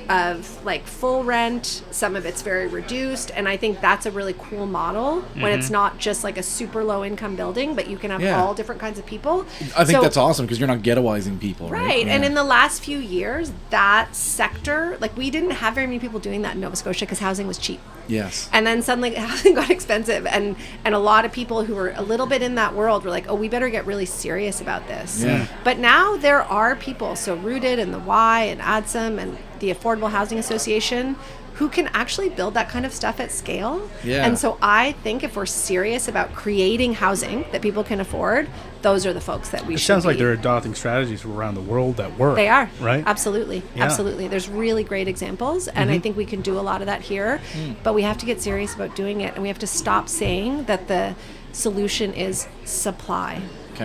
like full rent. Some of it's very reduced. And I think that's a really cool model when it's not just like a super low income building, but you can have all different kinds of people. I think that's awesome because you're not ghettoizing people, right? Right. And in the last few years, that sector, like, we didn't have very many people doing that in Nova Scotia because housing was cheap. Yes. And then suddenly housing got expensive. And a lot of people who were a little bit in that world were like, oh, we better get really serious about this. Yeah. But now there are people, so Rooted and the Y and ADSM and the Affordable Housing Association, who can actually build that kind of stuff at scale. Yeah. And so I think if we're serious about creating housing that people can afford, those are the folks that we should be. It sounds like they're adopting strategies from around the world that work. They are. Right? Absolutely. Yeah. Absolutely. There's really great examples, and I think we can do a lot of that here, but we have to get serious about doing it, and we have to stop saying that the solution is supply,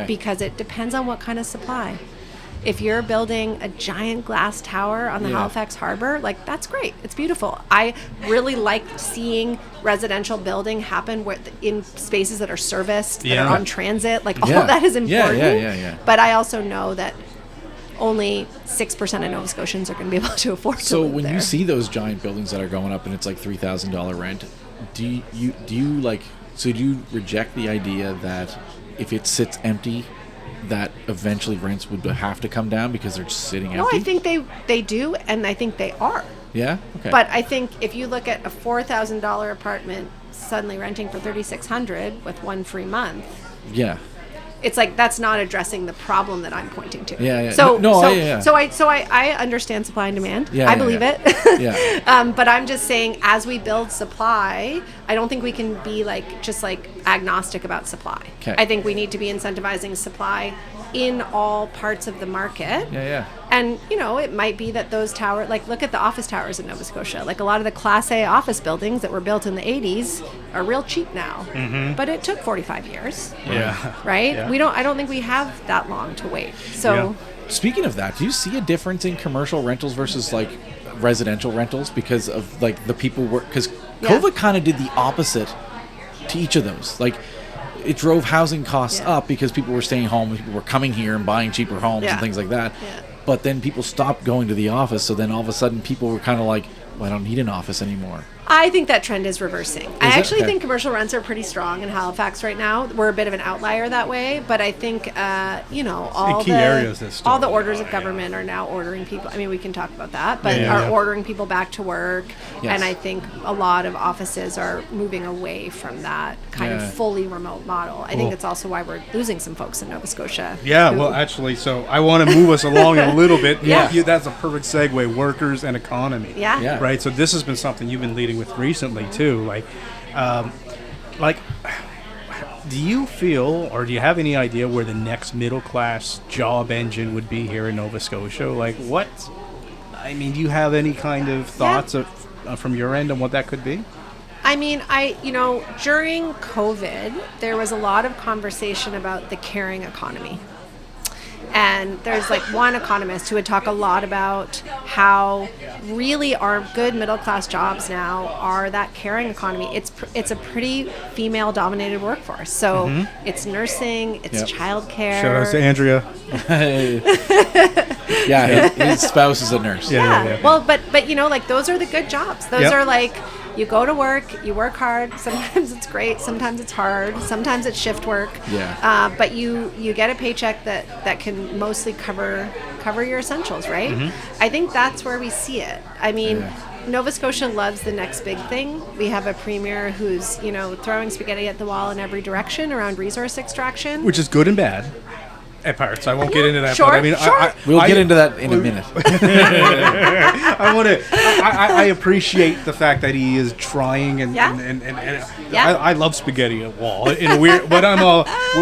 because it depends on what kind of supply. If you're building a giant glass tower on the Halifax Harbor, like, that's great. It's beautiful. I really like seeing residential building happen in spaces that are serviced, that are on transit. Like, all of that is important. Yeah. But I also know that only 6% of Nova Scotians are going to be able to afford to live when there. you see those giant buildings that are going up and it's like $3,000 rent, do you reject the idea that if it sits empty, that eventually rents would have to come down because they're just sitting empty? No, I think they do, and I think they are. Yeah? Okay. But I think if you look at a $4,000 apartment suddenly renting for $3,600 with one free month, it's like, that's not addressing the problem that I'm pointing to. Yeah. So I understand supply and demand. Yeah, I believe it. Yeah. But I'm just saying, as we build supply, I don't think we can be just agnostic about supply. Okay. I think we need to be incentivizing supply in all parts of the market. Yeah. And, it might be that those towers, look at the office towers in Nova Scotia. Like, a lot of the Class A office buildings that were built in the 80s are real cheap now. Mm-hmm. But it took 45 years. Yeah. Right? Yeah. I don't think we have that long to wait. So, Speaking of that, do you see a difference in commercial rentals versus, residential rentals because of, the people because COVID kind of did the opposite to each of those. It drove housing costs up because people were staying home and people were coming here and buying cheaper homes and things like that. Yeah. But then people stopped going to the office, so then all of a sudden people were kind of like, well, I don't need an office anymore. I think that trend is reversing. I actually Okay. think commercial rents are pretty strong in Halifax right now. We're a bit of an outlier that way, but I think all key areas that's still- all the orders of government are now ordering people. I mean, we can talk about that, but Yeah. are ordering people back to work. Yes. And I think a lot of offices are moving away from that kind of fully remote model. I think that's also why we're losing some folks in Nova Scotia. Yeah, who- well, actually, so I want to move us along a little bit. Yeah. That's a perfect segue, workers and economy. Yeah. Right, so this has been something you've been leading with recently, too. Do you feel, or do you have any idea where the next middle-class job engine would be here in Nova Scotia? Do you have any kind of thoughts from your end on what that could be? I mean, during COVID, there was a lot of conversation about the caring economy. And there's one economist who would talk a lot about how really our good middle class jobs now are that caring economy. It's a pretty female dominated workforce. So it's nursing, it's childcare. Shout out to Andrea. His spouse is a nurse. Yeah. Well, but those are the good jobs. Those are you go to work, you work hard. Sometimes it's great, sometimes it's hard, sometimes it's shift work. Yeah. But you get a paycheck that can mostly cover your essentials, right? I think that's where we see it. I mean, Nova Scotia loves the next big thing. We have a premier who's, throwing spaghetti at the wall in every direction around resource extraction. Which is good and bad at parts. I won't get into that. Sure, but I mean, sure. We'll get into that in a minute. I appreciate the fact that he is trying and I love spaghetti at wall in a weird, but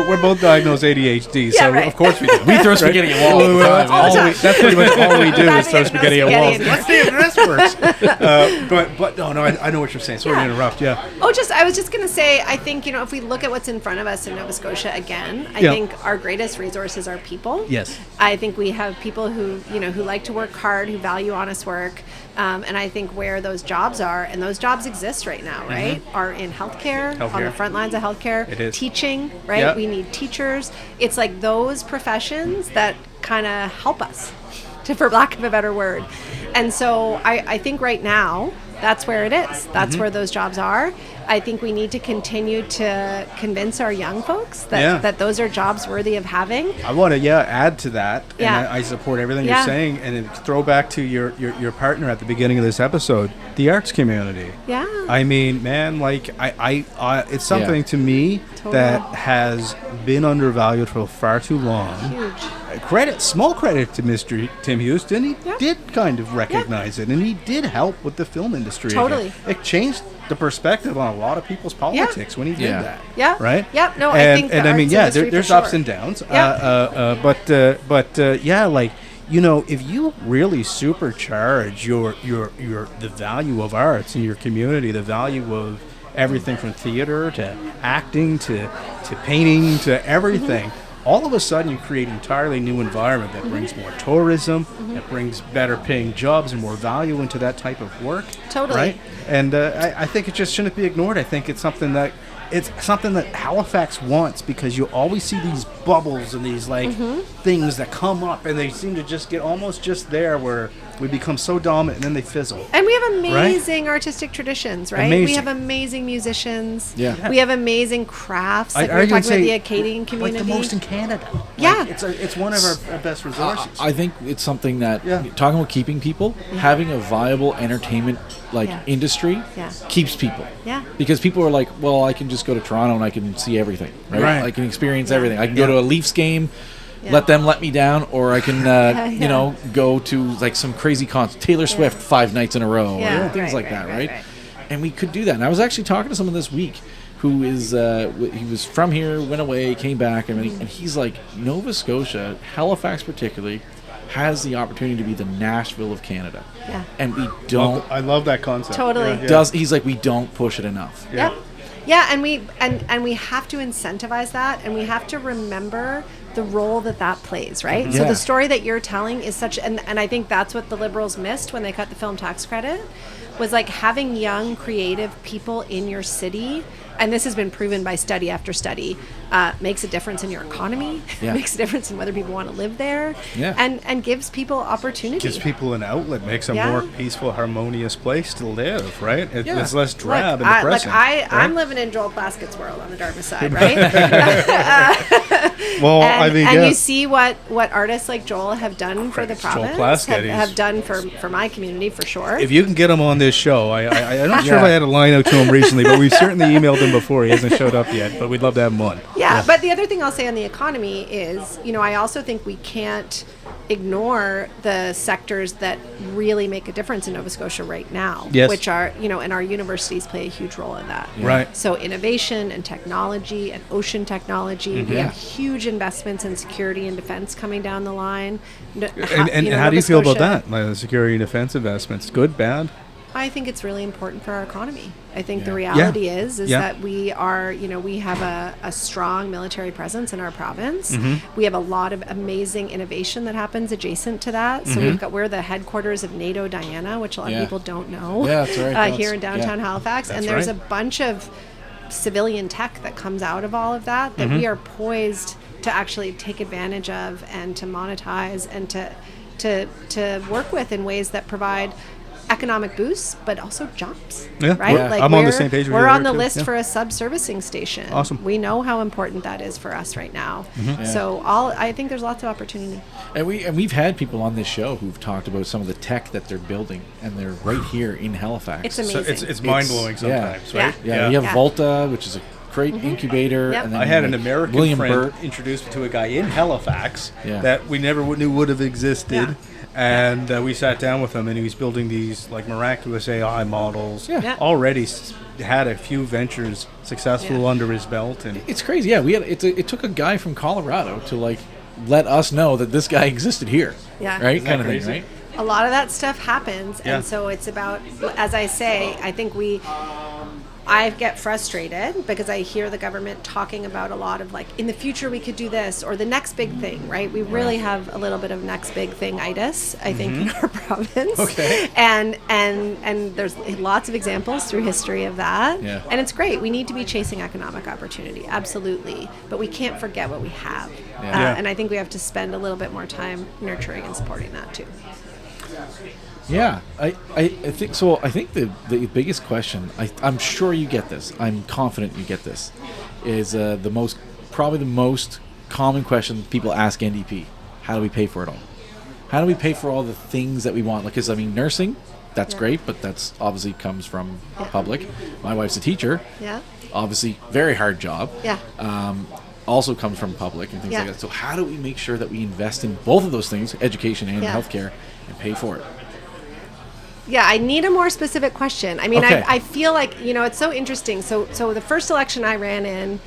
we're both diagnosed ADHD, so right. of course we do. We throw spaghetti at walls. That's pretty much all we do is That's throw it, spaghetti throw at walls. spaghetti Let's see if this works. But no, I know what you're saying. Sorry to interrupt. Yeah. I was just going to say, I think, if we look at what's in front of us in Nova Scotia again, I think our greatest resource resource is our people. Yes. I think we have people who, who like to work hard, who value honest work. And I think where those jobs are, and those jobs exist right now, right, are in healthcare, on the front lines of healthcare, teaching, right? Yep. We need teachers. It's like those professions that kind of help us, for lack of a better word. And so I think right now, that's where it is. That's where those jobs are. I think we need to continue to convince our young folks that those are jobs worthy of having. I want to add to that. And I support everything you're saying. And throw back to your partner at the beginning of this episode, the arts community. Yeah. I mean, man, like I it's something to me that has been undervalued for far too long. Huge. Small credit to Mr. Tim Houston. He did kind of recognize it, and he did help with the film industry. Totally. It changed the perspective on a lot of people's politics when he did that. Yeah. Right? Yep. No, I think and I mean, there's ups and downs. But like, if you really supercharge the value of arts in your community, the value of everything from theater to acting to painting to everything, all of a sudden you create an entirely new environment that brings more tourism, that brings better paying jobs and more value into that type of work. Totally. Right? And I think it just shouldn't be ignored. I think it's something that Halifax wants, because you always see these bubbles and these things that come up, and they seem to just get almost just there where we become so dominant and then they fizzle. And we have amazing artistic traditions, right? Amazing. We have amazing musicians. Yeah. We have amazing crafts. Like we were talking about the Acadian community. Like the most in Canada. Yeah. It's one of our best resources. I think it's something that, talking about keeping people, having a viable entertainment industry keeps people. Yeah. Because people are like, well, I can just go to Toronto and I can see everything, right? I can experience everything. I can go to a Leafs game, let me down, or I can, go to like some crazy concert, Taylor Swift 5 nights in a row, or things like that, right? And we could do that. And I was actually talking to someone this week who is, he was from here, went away, came back, and he's like, Nova Scotia, Halifax particularly, has the opportunity to be the Nashville of Canada. Yeah. And we don't. I love that concept. Totally. He's like, we don't push it enough. Yeah. Yeah, and we have to incentivize that, and we have to remember the role that plays, right? Yeah. So the story that you're telling is such, and I think that's what the Liberals missed when they cut the film tax credit, was like having young, creative people in your city. And this has been proven by study after study, makes a difference in your economy, makes a difference in whether people want to live there, and gives people opportunity. Gives people an outlet, makes a more peaceful, harmonious place to live, right? It's less drab and depressing. I'm living in Joel Plaskett's world on the Dartmouth side, right? Well, and you see what artists like Joel have done for the province, have done for my community, for sure. If you can get him on this show, I'm not sure if I had a line out to him recently, but we've certainly emailed him before. He hasn't showed up yet, but we'd love to have him on. Yeah, but the other thing I'll say on the economy is, I also think we can't ignore the sectors that really make a difference in Nova Scotia right now, which are, and our universities play a huge role in that. Right. So innovation and technology and ocean technology, we have huge investments in security and defense coming down the line. And how do you feel about that? Like the security and defense investments, good, bad? I think it's really important for our economy. I think the reality is that we are, we have a strong military presence in our province. We have a lot of amazing innovation that happens adjacent to that. So we're the headquarters of NATO Diana, which a lot of people don't know. Yeah, that's right. Here in downtown Halifax. And there's a bunch of civilian tech that comes out of all of that we are poised to actually take advantage of and to monetize and to work with in ways that provide economic boosts, but also jobs. Right? Yeah. Like I'm on the same page with you. We're on the list for a sub-servicing station. Awesome. We know how important that is for us right now. So I think there's lots of opportunity. And we've had people on this show who've talked about some of the tech that they're building, and they're right here in Halifax. It's amazing. So it's mind-blowing sometimes, right? Yeah. We have Volta, which is a great incubator. Yep. And then I had an American William friend Burt. introduce me to a guy in Halifax that we never knew would have existed. And we sat down with him, and he was building these like miraculous AI models. Already had a few ventures successful under his belt, and it's crazy. Yeah, it took a guy from Colorado to like let us know that this guy existed here. Right, kind of thing, right? A lot of that stuff happens, and so it's about, as I say, I think I get frustrated because I hear the government talking about a lot of like, in the future we could do this, or the next big thing, right? We really have a little bit of next big thing-itis, I think, in our province. Okay. And there's lots of examples through history of that. Yeah. And it's great. We need to be chasing economic opportunity, absolutely. But we can't forget what we have. Yeah. And I think we have to spend a little bit more time nurturing and supporting that too. Yeah, I think so. I think the biggest question, I'm sure you get this, I'm confident you get this, is probably the most common question people ask NDP. How do we pay for it all? How do we pay for all the things that we want? Because, I mean, nursing, that's great, but that's obviously comes from public. My wife's a teacher. Yeah. Obviously, very hard job. Yeah. Also comes from public and things like that. So how do we make sure that we invest in both of those things, education and healthcare, and pay for it? Yeah, I need a more specific question. I mean, Okay. I feel like, it's so interesting. So the first election I ran in,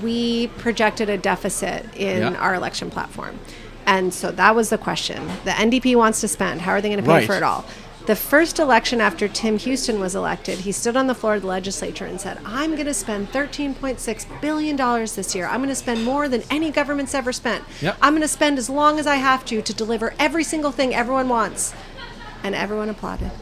we projected a deficit in our election platform. And so that was the question. The NDP wants to spend. How are they going to pay for it all? The first election after Tim Houston was elected, he stood on the floor of the legislature and said, I'm going to spend $13.6 billion this year. I'm going to spend more than any government's ever spent. Yep. I'm going to spend as long as I have to deliver every single thing everyone wants. And everyone applauded.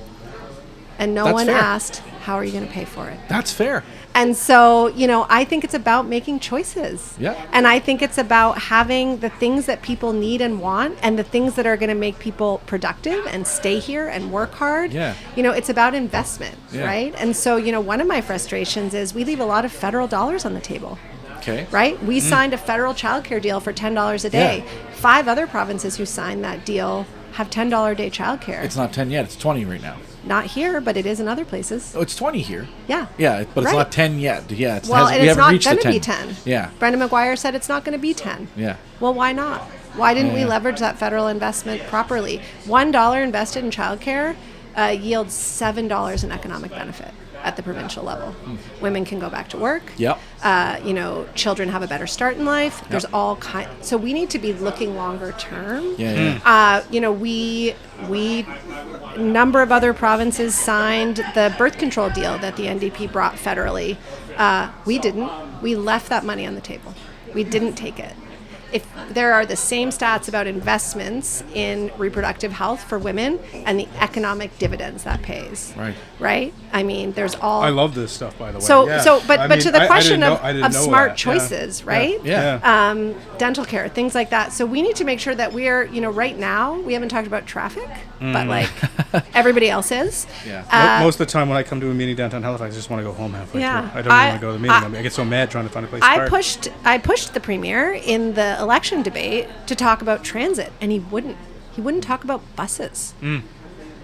And no one asked, how are you going to pay for it? That's fair. And so, I think it's about making choices. Yeah. And I think it's about having the things that people need and want, and the things that are going to make people productive and stay here and work hard. Yeah. It's about investment, right? And so, one of my frustrations is we leave a lot of federal dollars on the table. Okay. Right? We signed a federal childcare deal for $10 a day. Yeah. 5 other provinces who signed that deal have $10 a day childcare. It's not 10 yet. It's 20 right now. Not here, but it is in other places. Oh, it's 20 here. Yeah. Yeah, but it's Right. not 10 yet. Yeah. Well, and we it's haven't not reached going the to be 10. Yeah. Brendan McGuire said it's not going to be 10. Yeah. Well, why not? Why didn't we Yeah. leverage that federal investment properly? $1 invested in childcare yields $7 in economic benefit at the provincial level. Women can go back to work. Yep. Children have a better start in life. There's all kind. So we need to be looking longer term. Yeah. We number of other provinces signed the birth control deal that the NDP brought federally. We didn't. We left that money on the table. We didn't take it. If there are the same stats about investments in reproductive health for women and the economic dividends that pays. Right? I mean, there's all. I love this stuff, by the way. But to the question of smart that. choices, right? Yeah. Dental care, things like that. So we need to make sure that we're, right now, we haven't talked about traffic, but like everybody else is. Yeah. Most of the time when I come to a meeting downtown Halifax, I just want to go home halfway through. I don't even want to go to the meeting. I get so mad trying to find a place to park. I pushed the premier in the election debate to talk about transit, and he wouldn't. He wouldn't talk about buses.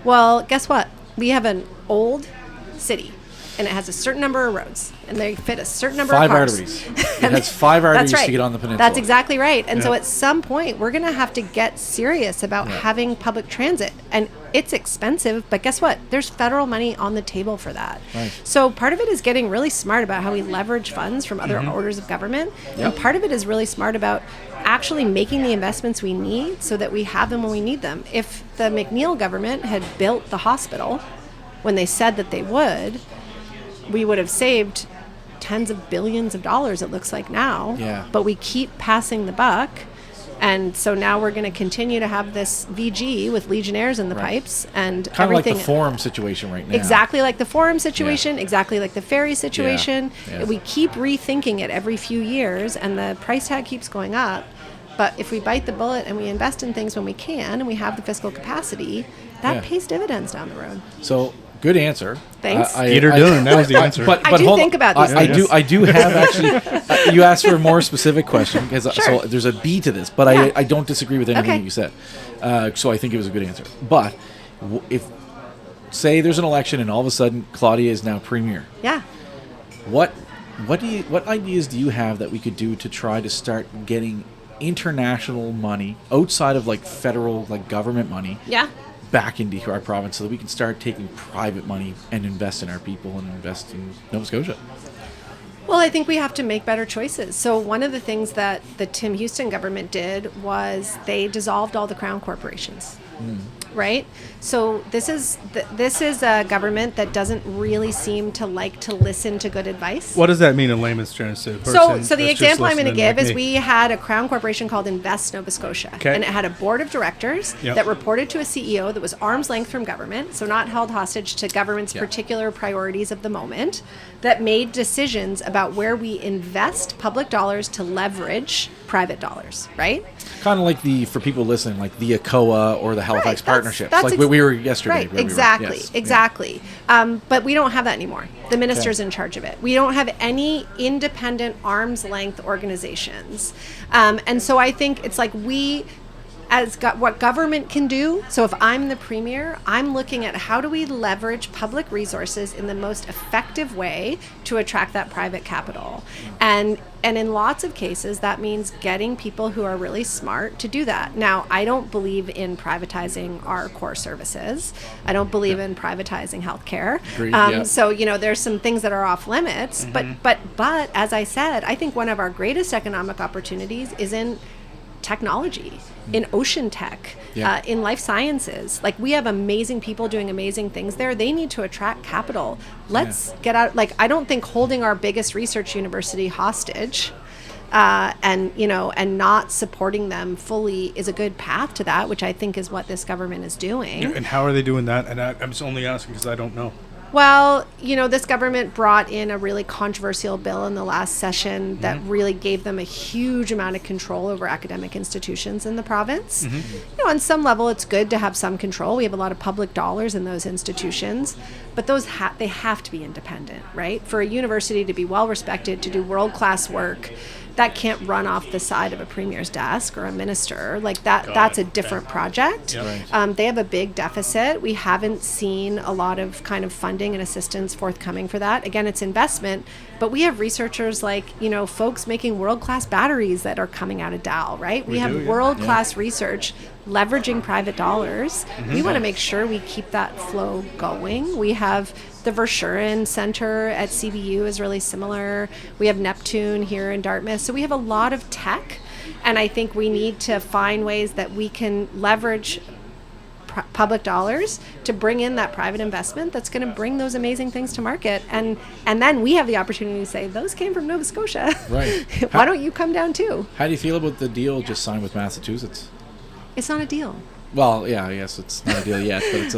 Well, guess what? We have an old city, and it has a certain number of roads, and they fit a certain number of cars. 5 arteries. It has 5 arteries That's right. to get on the peninsula. That's exactly right. And so at some point, we're going to have to get serious about having public transit. And it's expensive, but guess what? There's federal money on the table for that. Right. So part of it is getting really smart about how we leverage funds from other orders of government. And part of it is really smart about actually making the investments we need so that we have them when we need them. If the McNeil government had built the hospital when they said that they would, we would have saved tens of billions of dollars, it looks like now. Yeah. But we keep passing the buck. And so now we're going to continue to have this VG with Legionnaires in the pipes and kind everything. of like the forum situation right now. Exactly like the forum situation, exactly like the ferry situation. Yeah. We keep rethinking it every few years, and the price tag keeps going up. But if we bite the bullet and we invest in things when we can, and we have the fiscal capacity, that pays dividends down the road. So, good answer. Thanks. Get her done. That was the answer. But I do hold think on. about these I do have actually. You asked for a more specific question because so there's a B to this, but I don't disagree with anything you said. So I think it was a good answer. But if say there's an election and all of a sudden Claudia is now premier. Yeah. What ideas do you have that we could do to try to start getting international money outside of like federal like government money? Yeah. Back into our province so that we can start taking private money and invest in our people and invest in Nova Scotia. Well, I think we have to make better choices. So one of the things that the Tim Houston government did was they dissolved all the crown corporations. Right? So this is a government that doesn't really seem to like to listen to good advice. What does that mean in layman's terms to a person So the that's example I'm just going to listening give like is me? we had a crown corporation called Invest Nova Scotia. Okay. And it had a board of directors Yep. that reported to a CEO that was arm's length from government, so not held hostage to government's particular priorities of the moment, that made decisions about where we invest public dollars to leverage private dollars, right? Kind of like for people listening, like the ACOA or the Halifax partnerships, that's like where we were yesterday. Right, where we were. exactly, Yes. exactly. But we don't have that anymore. The minister's in charge of it. We don't have any independent arm's length organizations. And so I think it's like what government can do. So if I'm the premier, I'm looking at how do we leverage public resources in the most effective way to attract that private capital. And in lots of cases, that means getting people who are really smart to do that. Now, I don't believe in privatizing our core services. I don't believe in privatizing healthcare. Agreed, So, there's some things that are off limits. But as I said, I think one of our greatest economic opportunities is in technology, in ocean tech, in life sciences. Like, we have amazing people doing amazing things there. They need to attract capital. Let's get out. Like, I don't think holding our biggest research university hostage and not supporting them fully is a good path to that, which I think is what this government is doing. And how are they doing that? And I'm just only asking because I don't know. Well, this government brought in a really controversial bill in the last session that really gave them a huge amount of control over academic institutions in the province. On some level, it's good to have some control. We have a lot of public dollars in those institutions, but those they have to be independent, right? For a university to be well respected, to do world-class work, that can't run off the side of a premier's desk or a minister. Like that's a different project. Right. They have a big deficit. We haven't seen a lot of kind of funding and assistance forthcoming for that. Again, it's investment, but we have researchers like, folks making world-class batteries that are coming out of Dow, right? We have world-class research leveraging private dollars. We want to make sure we keep that flow going. We have the Verschuren Center at CBU is really similar. We have Neptune here in Dartmouth. So we have a lot of tech, and I think we need to find ways that we can leverage public dollars to bring in that private investment that's going to bring those amazing things to market. And then we have the opportunity to say, those came from Nova Scotia. Right. Why don't you come down too? How do you feel about the deal just signed with Massachusetts? It's not a deal. Well, yeah, I guess it's not a deal yet, but it's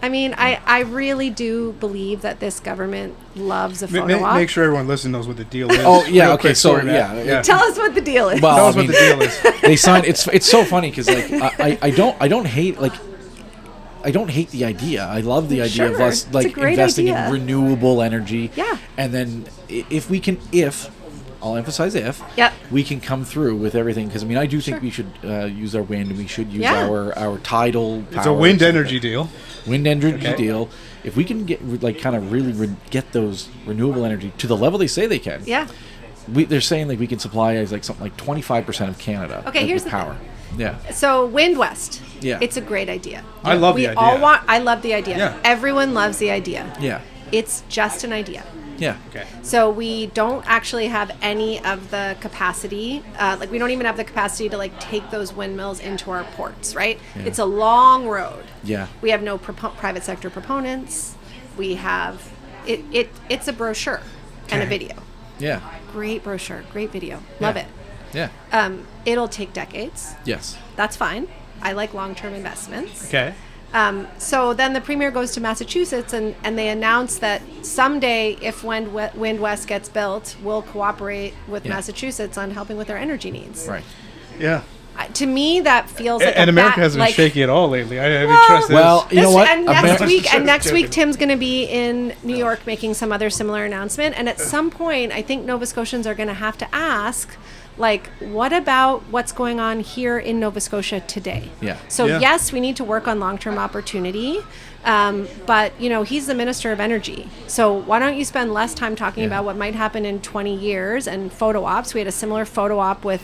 I mean, I really do believe that this government loves a photo op. Make sure everyone listening knows what the deal is. Oh, yeah, Real okay, quick so, story, Matt. yeah. Tell us what the deal is. Well, Tell us what the deal is. They signed. It's so funny because I don't hate the idea. I love the idea of us investing in renewable energy. Yeah. And then if I'll emphasize we can come through with everything, because I do think we should use our wind, and we should use our tidal power. It's a wind energy deal. Wind energy deal. If we can get really get those renewable energy to the level they say they can. Yeah. They're saying we can supply something like 25% of Canada. Okay, here's the power. thing. Yeah. So Wind West. Yeah. It's a great idea. I love the idea. I love the idea. Yeah. Everyone loves the idea. Yeah. It's just an idea. Yeah. Okay. So we don't actually have any of the capacity. We don't even have the capacity to take those windmills into our ports, right? Yeah. It's a long road. Yeah. We have no private sector proponents. We have it's a brochure and a video. Yeah. Great brochure, great video. Love it. Yeah. It'll take decades. Yes. That's fine. I like long-term investments. Okay. So then the premier goes to Massachusetts and they announce that someday, if Wind West gets built, we'll cooperate with Massachusetts on helping with their energy needs. Right. Yeah. To me, that feels like and America hasn't been shaky at all lately. I haven't trusted this. Well, you know what? And next week, Tim's going to be in New York making some other similar announcement. And at some point, I think Nova Scotians are going to have to ask, what about what's going on here in Nova Scotia today? Yeah. So yes, we need to work on long-term opportunity, but he's the Minister of Energy. So why don't you spend less time talking about what might happen in 20 years and photo ops? We had a similar photo op with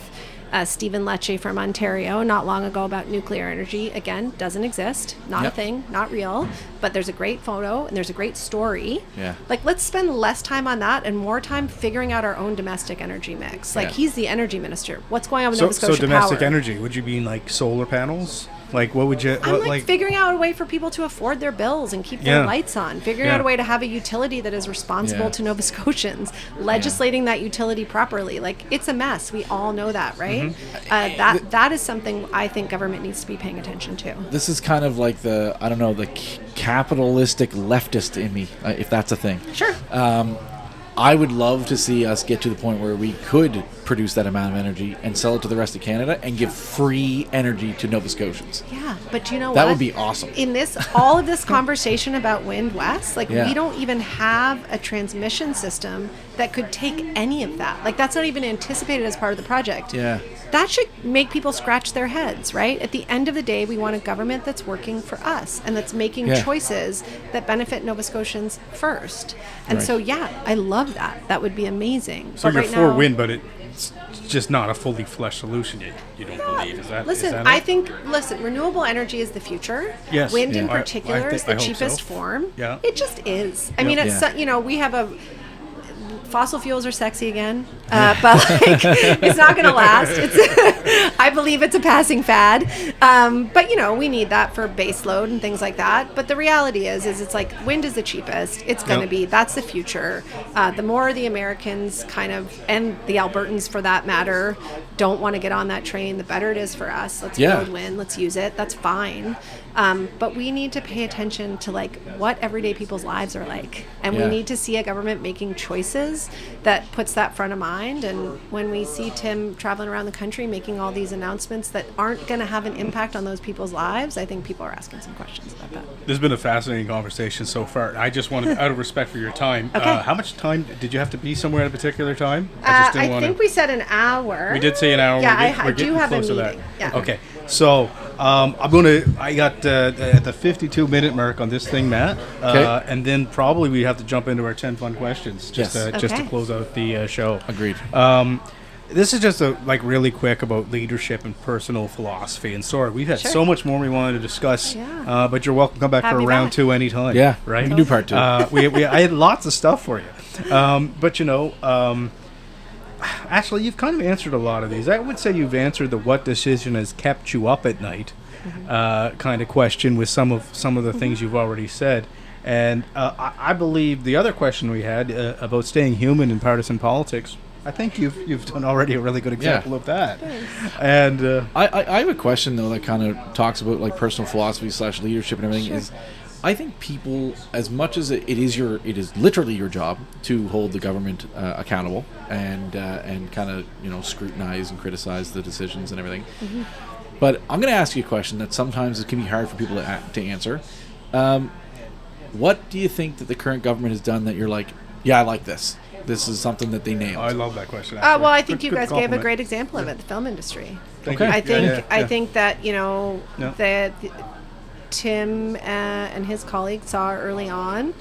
Stephen Lecce from Ontario not long ago about nuclear energy. Again, doesn't exist, not a thing, not real, but there's a great photo and there's a great story. Yeah. Like, let's spend less time on that and more time figuring out our own domestic energy mix. Like, he's the energy minister. What's going on with Nova Scotia So domestic Power? energy, would you mean like solar panels? Like, what would you... I'm like figuring out a way for people to afford their bills and keep their lights on. Figuring out a way to have a utility that is responsible to Nova Scotians. Legislating that utility properly. Like, it's a mess. We all know that, right? Mm-hmm. That is something I think government needs to be paying attention to. This is kind of like the capitalistic leftist in me, if that's a thing. Sure. I would love to see us get to the point where we could produce that amount of energy and sell it to the rest of Canada and give free energy to Nova Scotians. Yeah, but you know what? That would be awesome. In all of this conversation about Wind West, like we don't even have a transmission system that could take any of that. Like, that's not even anticipated as part of the project. Yeah. That should make people scratch their heads, right? At the end of the day, we want a government that's working for us and that's making choices that benefit Nova Scotians first. And so, I love that. That would be amazing. So but you're right for now, wind, but it's just not a fully fleshed solution. You don't believe? Is that? Listen, is that I it? think renewable energy is the future. Yes. Wind in I particular is the hope cheapest so. form. Yeah. It just is. I mean, it's we have a fossil fuels are sexy again, but like, it's not going to last. I believe it's a passing fad. But we need that for base load and things like that. But the reality is it's like wind is the cheapest. It's going to be. That's the future. The more the Americans and the Albertans for that matter don't want to get on that train, the better it is for us. Let's build wind. Let's use it. That's fine. But we need to pay attention to like what everyday people's lives are like. And we need to see a government making choices that puts that front of mind. And when we see Tim traveling around the country making all these announcements that aren't going to have an impact on those people's lives, I think people are asking some questions about that. This has been a fascinating conversation so far. I just wanted, out of respect for your time, how much time did you have to be somewhere at a particular time? I think we said an hour. We did say an hour. Yeah, we're I do getting have a close to meeting. that. Yeah. Okay, so I got the 52-minute mark on this thing, Matt, and then probably we have to jump into our 10 fun questions just to close out the show. Agreed. This is just really quick about leadership and personal philosophy. And sorry, we've had so much more we wanted to discuss, but you're welcome to come back for round 2 anytime. Yeah, right. We can do part 2. I had lots of stuff for you, but actually, you've kind of answered a lot of these. I would say you've answered the what decision has kept you up at night kind of question with some of the things you've already said. And I believe the other question we had about staying human in partisan politics, I think you've done already a really good example of that. Thanks. And I have a question though that kind of talks about like personal philosophy / leadership and everything. Is I think people, as much as it is literally your job to hold the government accountable and kind of scrutinize and criticize the decisions and everything. But I'm going to ask you a question that sometimes it can be hard for people to answer. What do you think that the current government has done that you're like, yeah, I like this? This is something that they nailed. I love that question. Well, I think you guys gave a great example of it, the film industry. Okay. I think that that Tim and his colleagues saw early on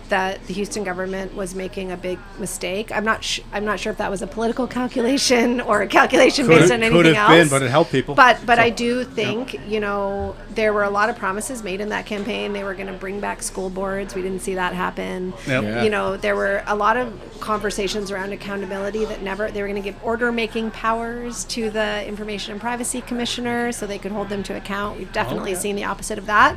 that the Houston government was making a big mistake. I'm not sure if that was a political calculation or a calculation based on anything else. Could have been, but it helped people. But I do think, there were a lot of promises made in that campaign. They were going to bring back school boards. We didn't see that happen. Yep. Yeah. There were a lot of conversations around accountability that they were going to give order-making powers to the Information and Privacy Commissioner so they could hold them to account. We've definitely seen the opposite of that.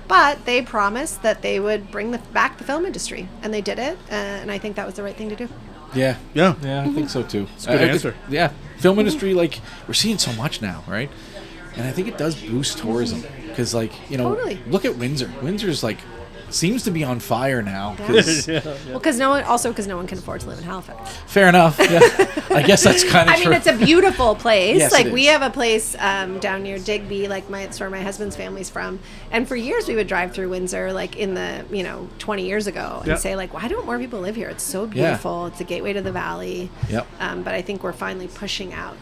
But they promised that they would bring back the film industry, and they did it, and I think that was the right thing to do. Yeah, I think so too. It's a good answer. Film industry, like we're seeing so much now, right? And I think it does boost tourism because, Totally. Look at Windsor. Windsor's seems to be on fire now. Well, because no one can afford to live in Halifax. Fair enough. Yeah. I guess that's kind of true. It's a beautiful place. Yes, it we is. have a place down near Digby, it's where my husband's family's from. And for years we would drive through Windsor, in the 20 years ago, and say why don't more people live here? It's so beautiful. It's a gateway to the valley. Yep. But I think we're finally pushing out.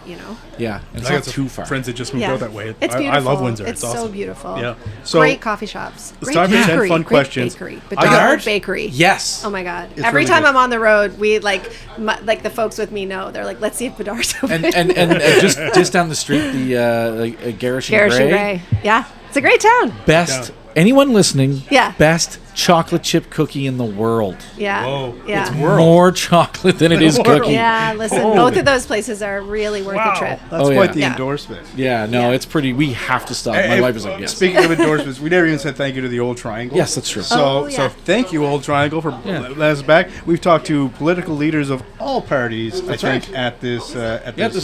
Yeah, it's I not got too far. Friends that just moved out that way. It's beautiful. I love Windsor. It's awesome. so beautiful. Yeah. So great coffee shops. it's Great time for 10 bakery, fun great questions. Scotians. Bakery. I got- Bedard Bakery. Yes. Oh my God! It's Every really time good. I'm on the road, we like the folks with me know. They're like, let's see if Bedard's open. And just down the street, the Garish and Garrison Gray. Gray. Yeah, it's a great town. Best. Anyone listening? Yeah. Best chocolate chip cookie in the world. Yeah. Whoa. Yeah. It's world. More chocolate than it is World. cookie. Yeah, listen, Whoa. both of those places are really worth Wow. a trip. That's Oh, quite yeah. the Yeah. endorsement. Yeah, no, Yeah. it's pretty. We have to stop. My Hey, wife is like, yes. Speaking of endorsements, we never even said thank you to the Old Triangle. Yes, that's true. Oh, So yeah. thank you, Old Triangle, for letting us back. We've talked to political leaders of all parties, That's I think, right. at this this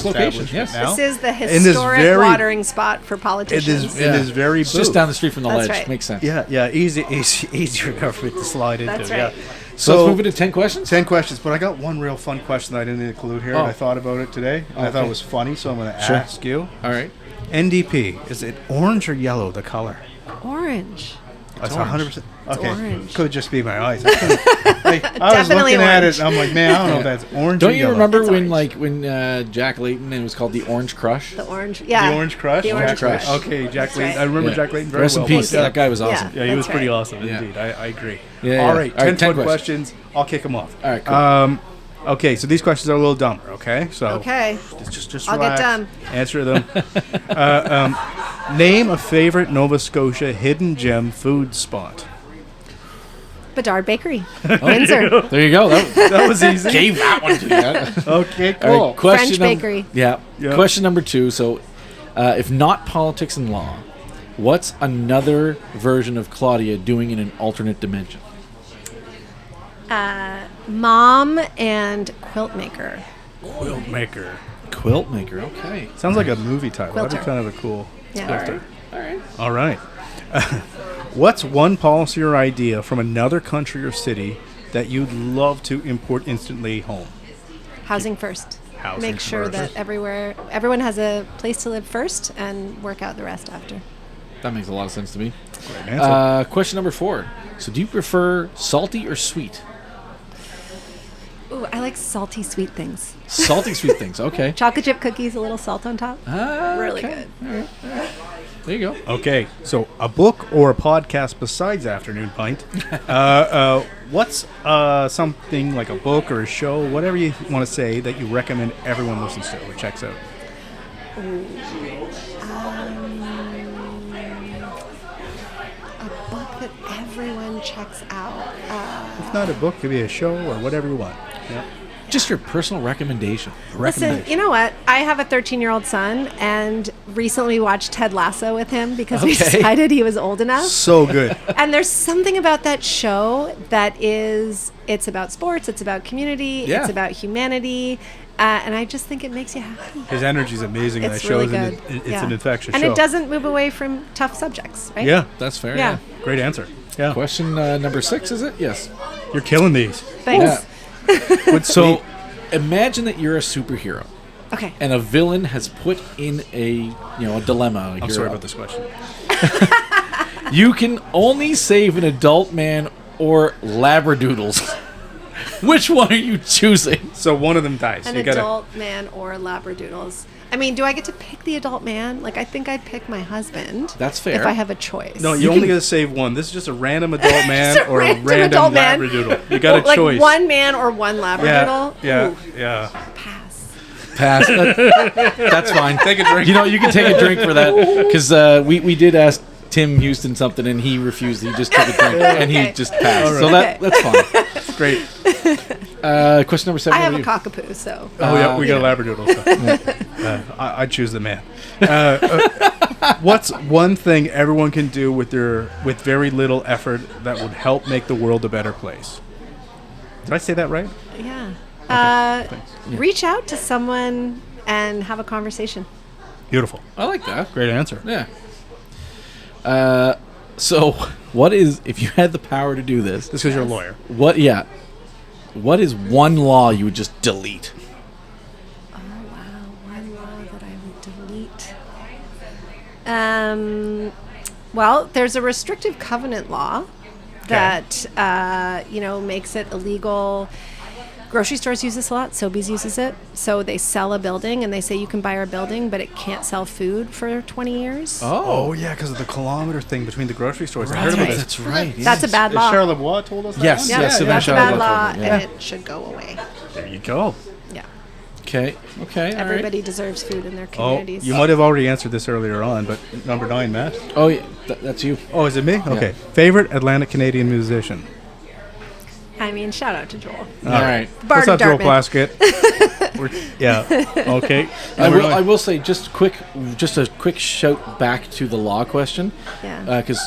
location, establishment yes. now. This is the this historic very- watering spot for It politicians. is. It is very. It's just booth. down the street from the That's ledge. right. Makes sense. Yeah. Easier government to slide into. That's Yeah. right. So let's move into 10 questions. 10 questions, but I got one real fun question that I didn't include here. Oh. And I thought about it today, and I thought Okay. it was funny, so I'm going to Sure. ask you. All right. NDP, is it orange or yellow, the color? Orange. That's orange. 100%. Okay, orange. could just be my eyes. I was Definitely looking at orange. it, and I'm like, man, I don't know if that's orange or Don't you yellow. remember It's when, orange. when Jack Layton and it was called the Orange Crush? The orange. Yeah. The Orange Crush? The Orange Jack Crush. Layton. Okay, Jack That's Layton. right. I remember Yeah. Jack Layton very Rest well. in peace. but, That guy was awesome. Yeah, he was That's pretty right. awesome, Yeah. indeed. I agree. Yeah, All yeah. right, All 10 right, 10 fun questions. I'll kick them off. All right, cool. Okay, so these questions are a little dumber, okay? So Okay. just I'll get relax. dumb. Answer them. Name a favorite Nova Scotia hidden gem food spot. Bedard Bakery. Windsor. There you go. That was easy. Gave that one to you. Okay, cool. All right, question French num- bakery. Yeah. Yeah. Question number 2. So, if not politics and law, what's another version of Claudia doing in an alternate dimension? Mom and quilt maker. Quilt maker. Quilt maker. Okay. Sounds like a movie title. That'd be Quilter. kind of a cool. Yeah. All right. All right. What's one policy or idea from another country or city that you'd love to import instantly home? Housing first. Housing Make sure first. that everyone has a place to live first and work out the rest after. That makes a lot of sense to me. Great answer. Question number 4. So, do you prefer salty or sweet? Ooh, I like salty sweet things. Salty sweet things. Okay. Chocolate chip cookies, a little salt on top. Really Okay. good. There you go. Okay, so a book or a podcast besides Afternoon Pint. What's something like a book or a show, whatever you want to say, that you recommend everyone listens to or checks out? A book that everyone checks out. If not a book, it could be a show or whatever you want. Yeah. Just your personal recommendation. Listen, you know what? I have a 13-year-old son, and recently watched Ted Lasso with him because we Okay. decided he was old enough. So good. And there's something about that show that it's about sports, it's about community, Yeah. it's about humanity, and I just think it makes you happy. His energy's amazing in that It's show. really and good. It's Yeah. an infectious and show. it doesn't move away from tough subjects, right? Yeah, That's fair. Yeah. great answer. Yeah, Question number 6, is it? Yes. you're killing these. Thanks. So, imagine that you're a superhero Okay. and a villain has put in a dilemma. Like I'm you're sorry a- about this question. You can only save an adult man or labradoodles. Which one are you choosing? So one of them dies. An you gotta, adult man or labradoodles. I mean, do I get to pick the adult man? Like, I think I'd pick my husband. That's fair. If I have a choice. No, you only got to save one. This is just a random adult man Just a or a random random adult man. labradoodle. You got a like choice. one man or one labradoodle. Yeah, Ooh, yeah. pass. Pass. That's fine. Take a drink. You can take a drink for that because we did ask Tim Houston something and he refused. He just took a drink and he Okay. just passed. All right. So that's fine. Great. Question number 7. I have over a you. cockapoo, so. Oh yeah, we got a labradoodle. So. I'd choose the man. What's one thing everyone can do with very little effort that would help make the world a better place? Did I say that right? Yeah. Thanks. Reach out to someone and have a conversation. Beautiful. I like that. Great answer. Yeah. So, what is, if you had the power to do this, Just because you're a lawyer. what is one law you would just delete? Oh, wow. One law that I would delete. Well, there's a restrictive covenant law that, makes it illegal. grocery stores use this a lot. Sobeys uses it. So they sell a building and they say you can buy our building, but it can't sell food for 20 years. Oh yeah, because of the kilometer thing between the grocery stores. I Right, heard about this. that's right. That's a bad Has law. Charlevoix told us that? Yes, Yeah, yes, that's a Charlevoix bad law, told me, yeah. and it should go away. There you go. Yeah. Okay. Okay. All Everybody deserves food in their Oh, communities. you might have already answered this earlier on, but number 9, Matt. Right. Oh, yeah, that's you. Oh, is it me? Okay. Favorite Atlantic Canadian musician? I mean, shout out to Joel. All right. Bard What's of up, Joel Dartmouth. Plaskett? Yeah. Okay. I will say just a quick shout back to the law question. Yeah. Because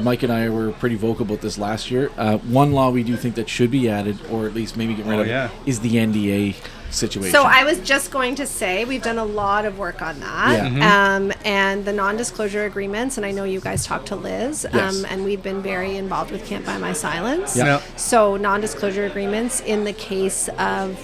Mike and I were pretty vocal about this last year. One law we do think that should be added, or at least maybe get rid of, is the NDA situation. So I was just going to say we've done a lot of work on that, Yeah. and the non-disclosure agreements. And I know you guys talked to Liz, Yes. and we've been very involved with Can't Buy My Silence. Yeah. Yeah. So non-disclosure agreements in the case of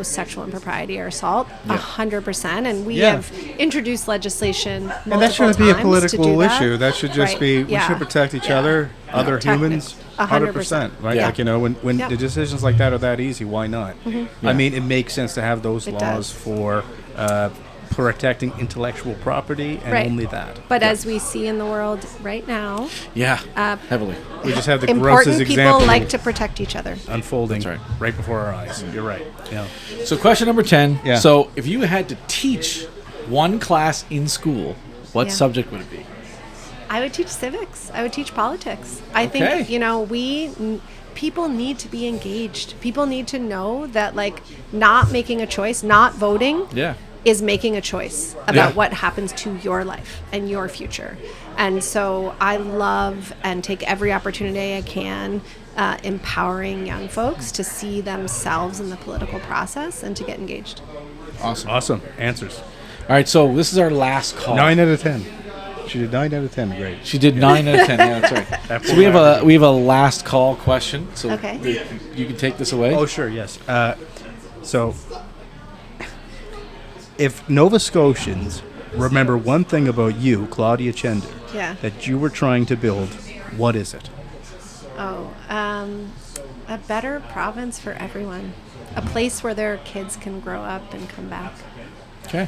sexual impropriety or assault, 100%. And we Yeah. have introduced legislation multiple And that shouldn't be a times to political do that. issue. That should just Right. be, we Yeah. should protect each Yeah. other, other Technic- humans, 100%. right? Yeah. Like, when Yep. the decisions like that are that easy, why not? I mean, it makes sense to have those It laws does. for protecting intellectual property and Right. only that. But as we see in the world right now, yeah, heavily. We just have the important grossest people example like to protect each other. unfolding That's right before our eyes. You're right. Yeah. So question number 10. Yeah. So if you had to teach one class in school, what Yeah. subject would it be? I would teach civics. I would teach politics. I Okay. think, people need to be engaged. People need to know that, like, not making a choice, not voting Yeah. is making a choice about Yeah. what happens to your life and your future. And so I love and take every opportunity I can empowering young folks to see themselves in the political process and to get engaged. Awesome. Awesome. Answers. All right, so this is our last call. 9 out of 10. She did 9 out of 10. Great. She did 9 out of 10. Yeah, that's right. So we have a last call question. So Okay. you can take this away. Oh, sure, yes. So, if Nova Scotians remember one thing about you, Claudia Chender, Yeah. that you were trying to build, what is it? Oh, a better province for everyone. A place where their kids can grow up and come back. Okay.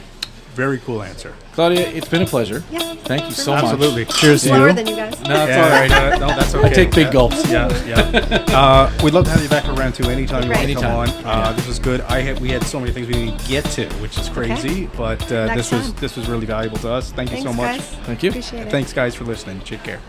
Very cool answer. Claudia, it's been a pleasure. Yeah. Thank you so much. much. Absolutely. Cheers to Slower you. than you guys. No, it's Yeah, all right. no, that's okay. I take big gulps. Yeah. We'd love to have you back around too anytime you want to Great. come on. Anytime. This was good. We had so many things we didn't get to, which is crazy, but Next time. this was really valuable to us. Thank you Thanks, so much. guys. Thank you. Appreciate it. Thanks, guys, for listening. Take care.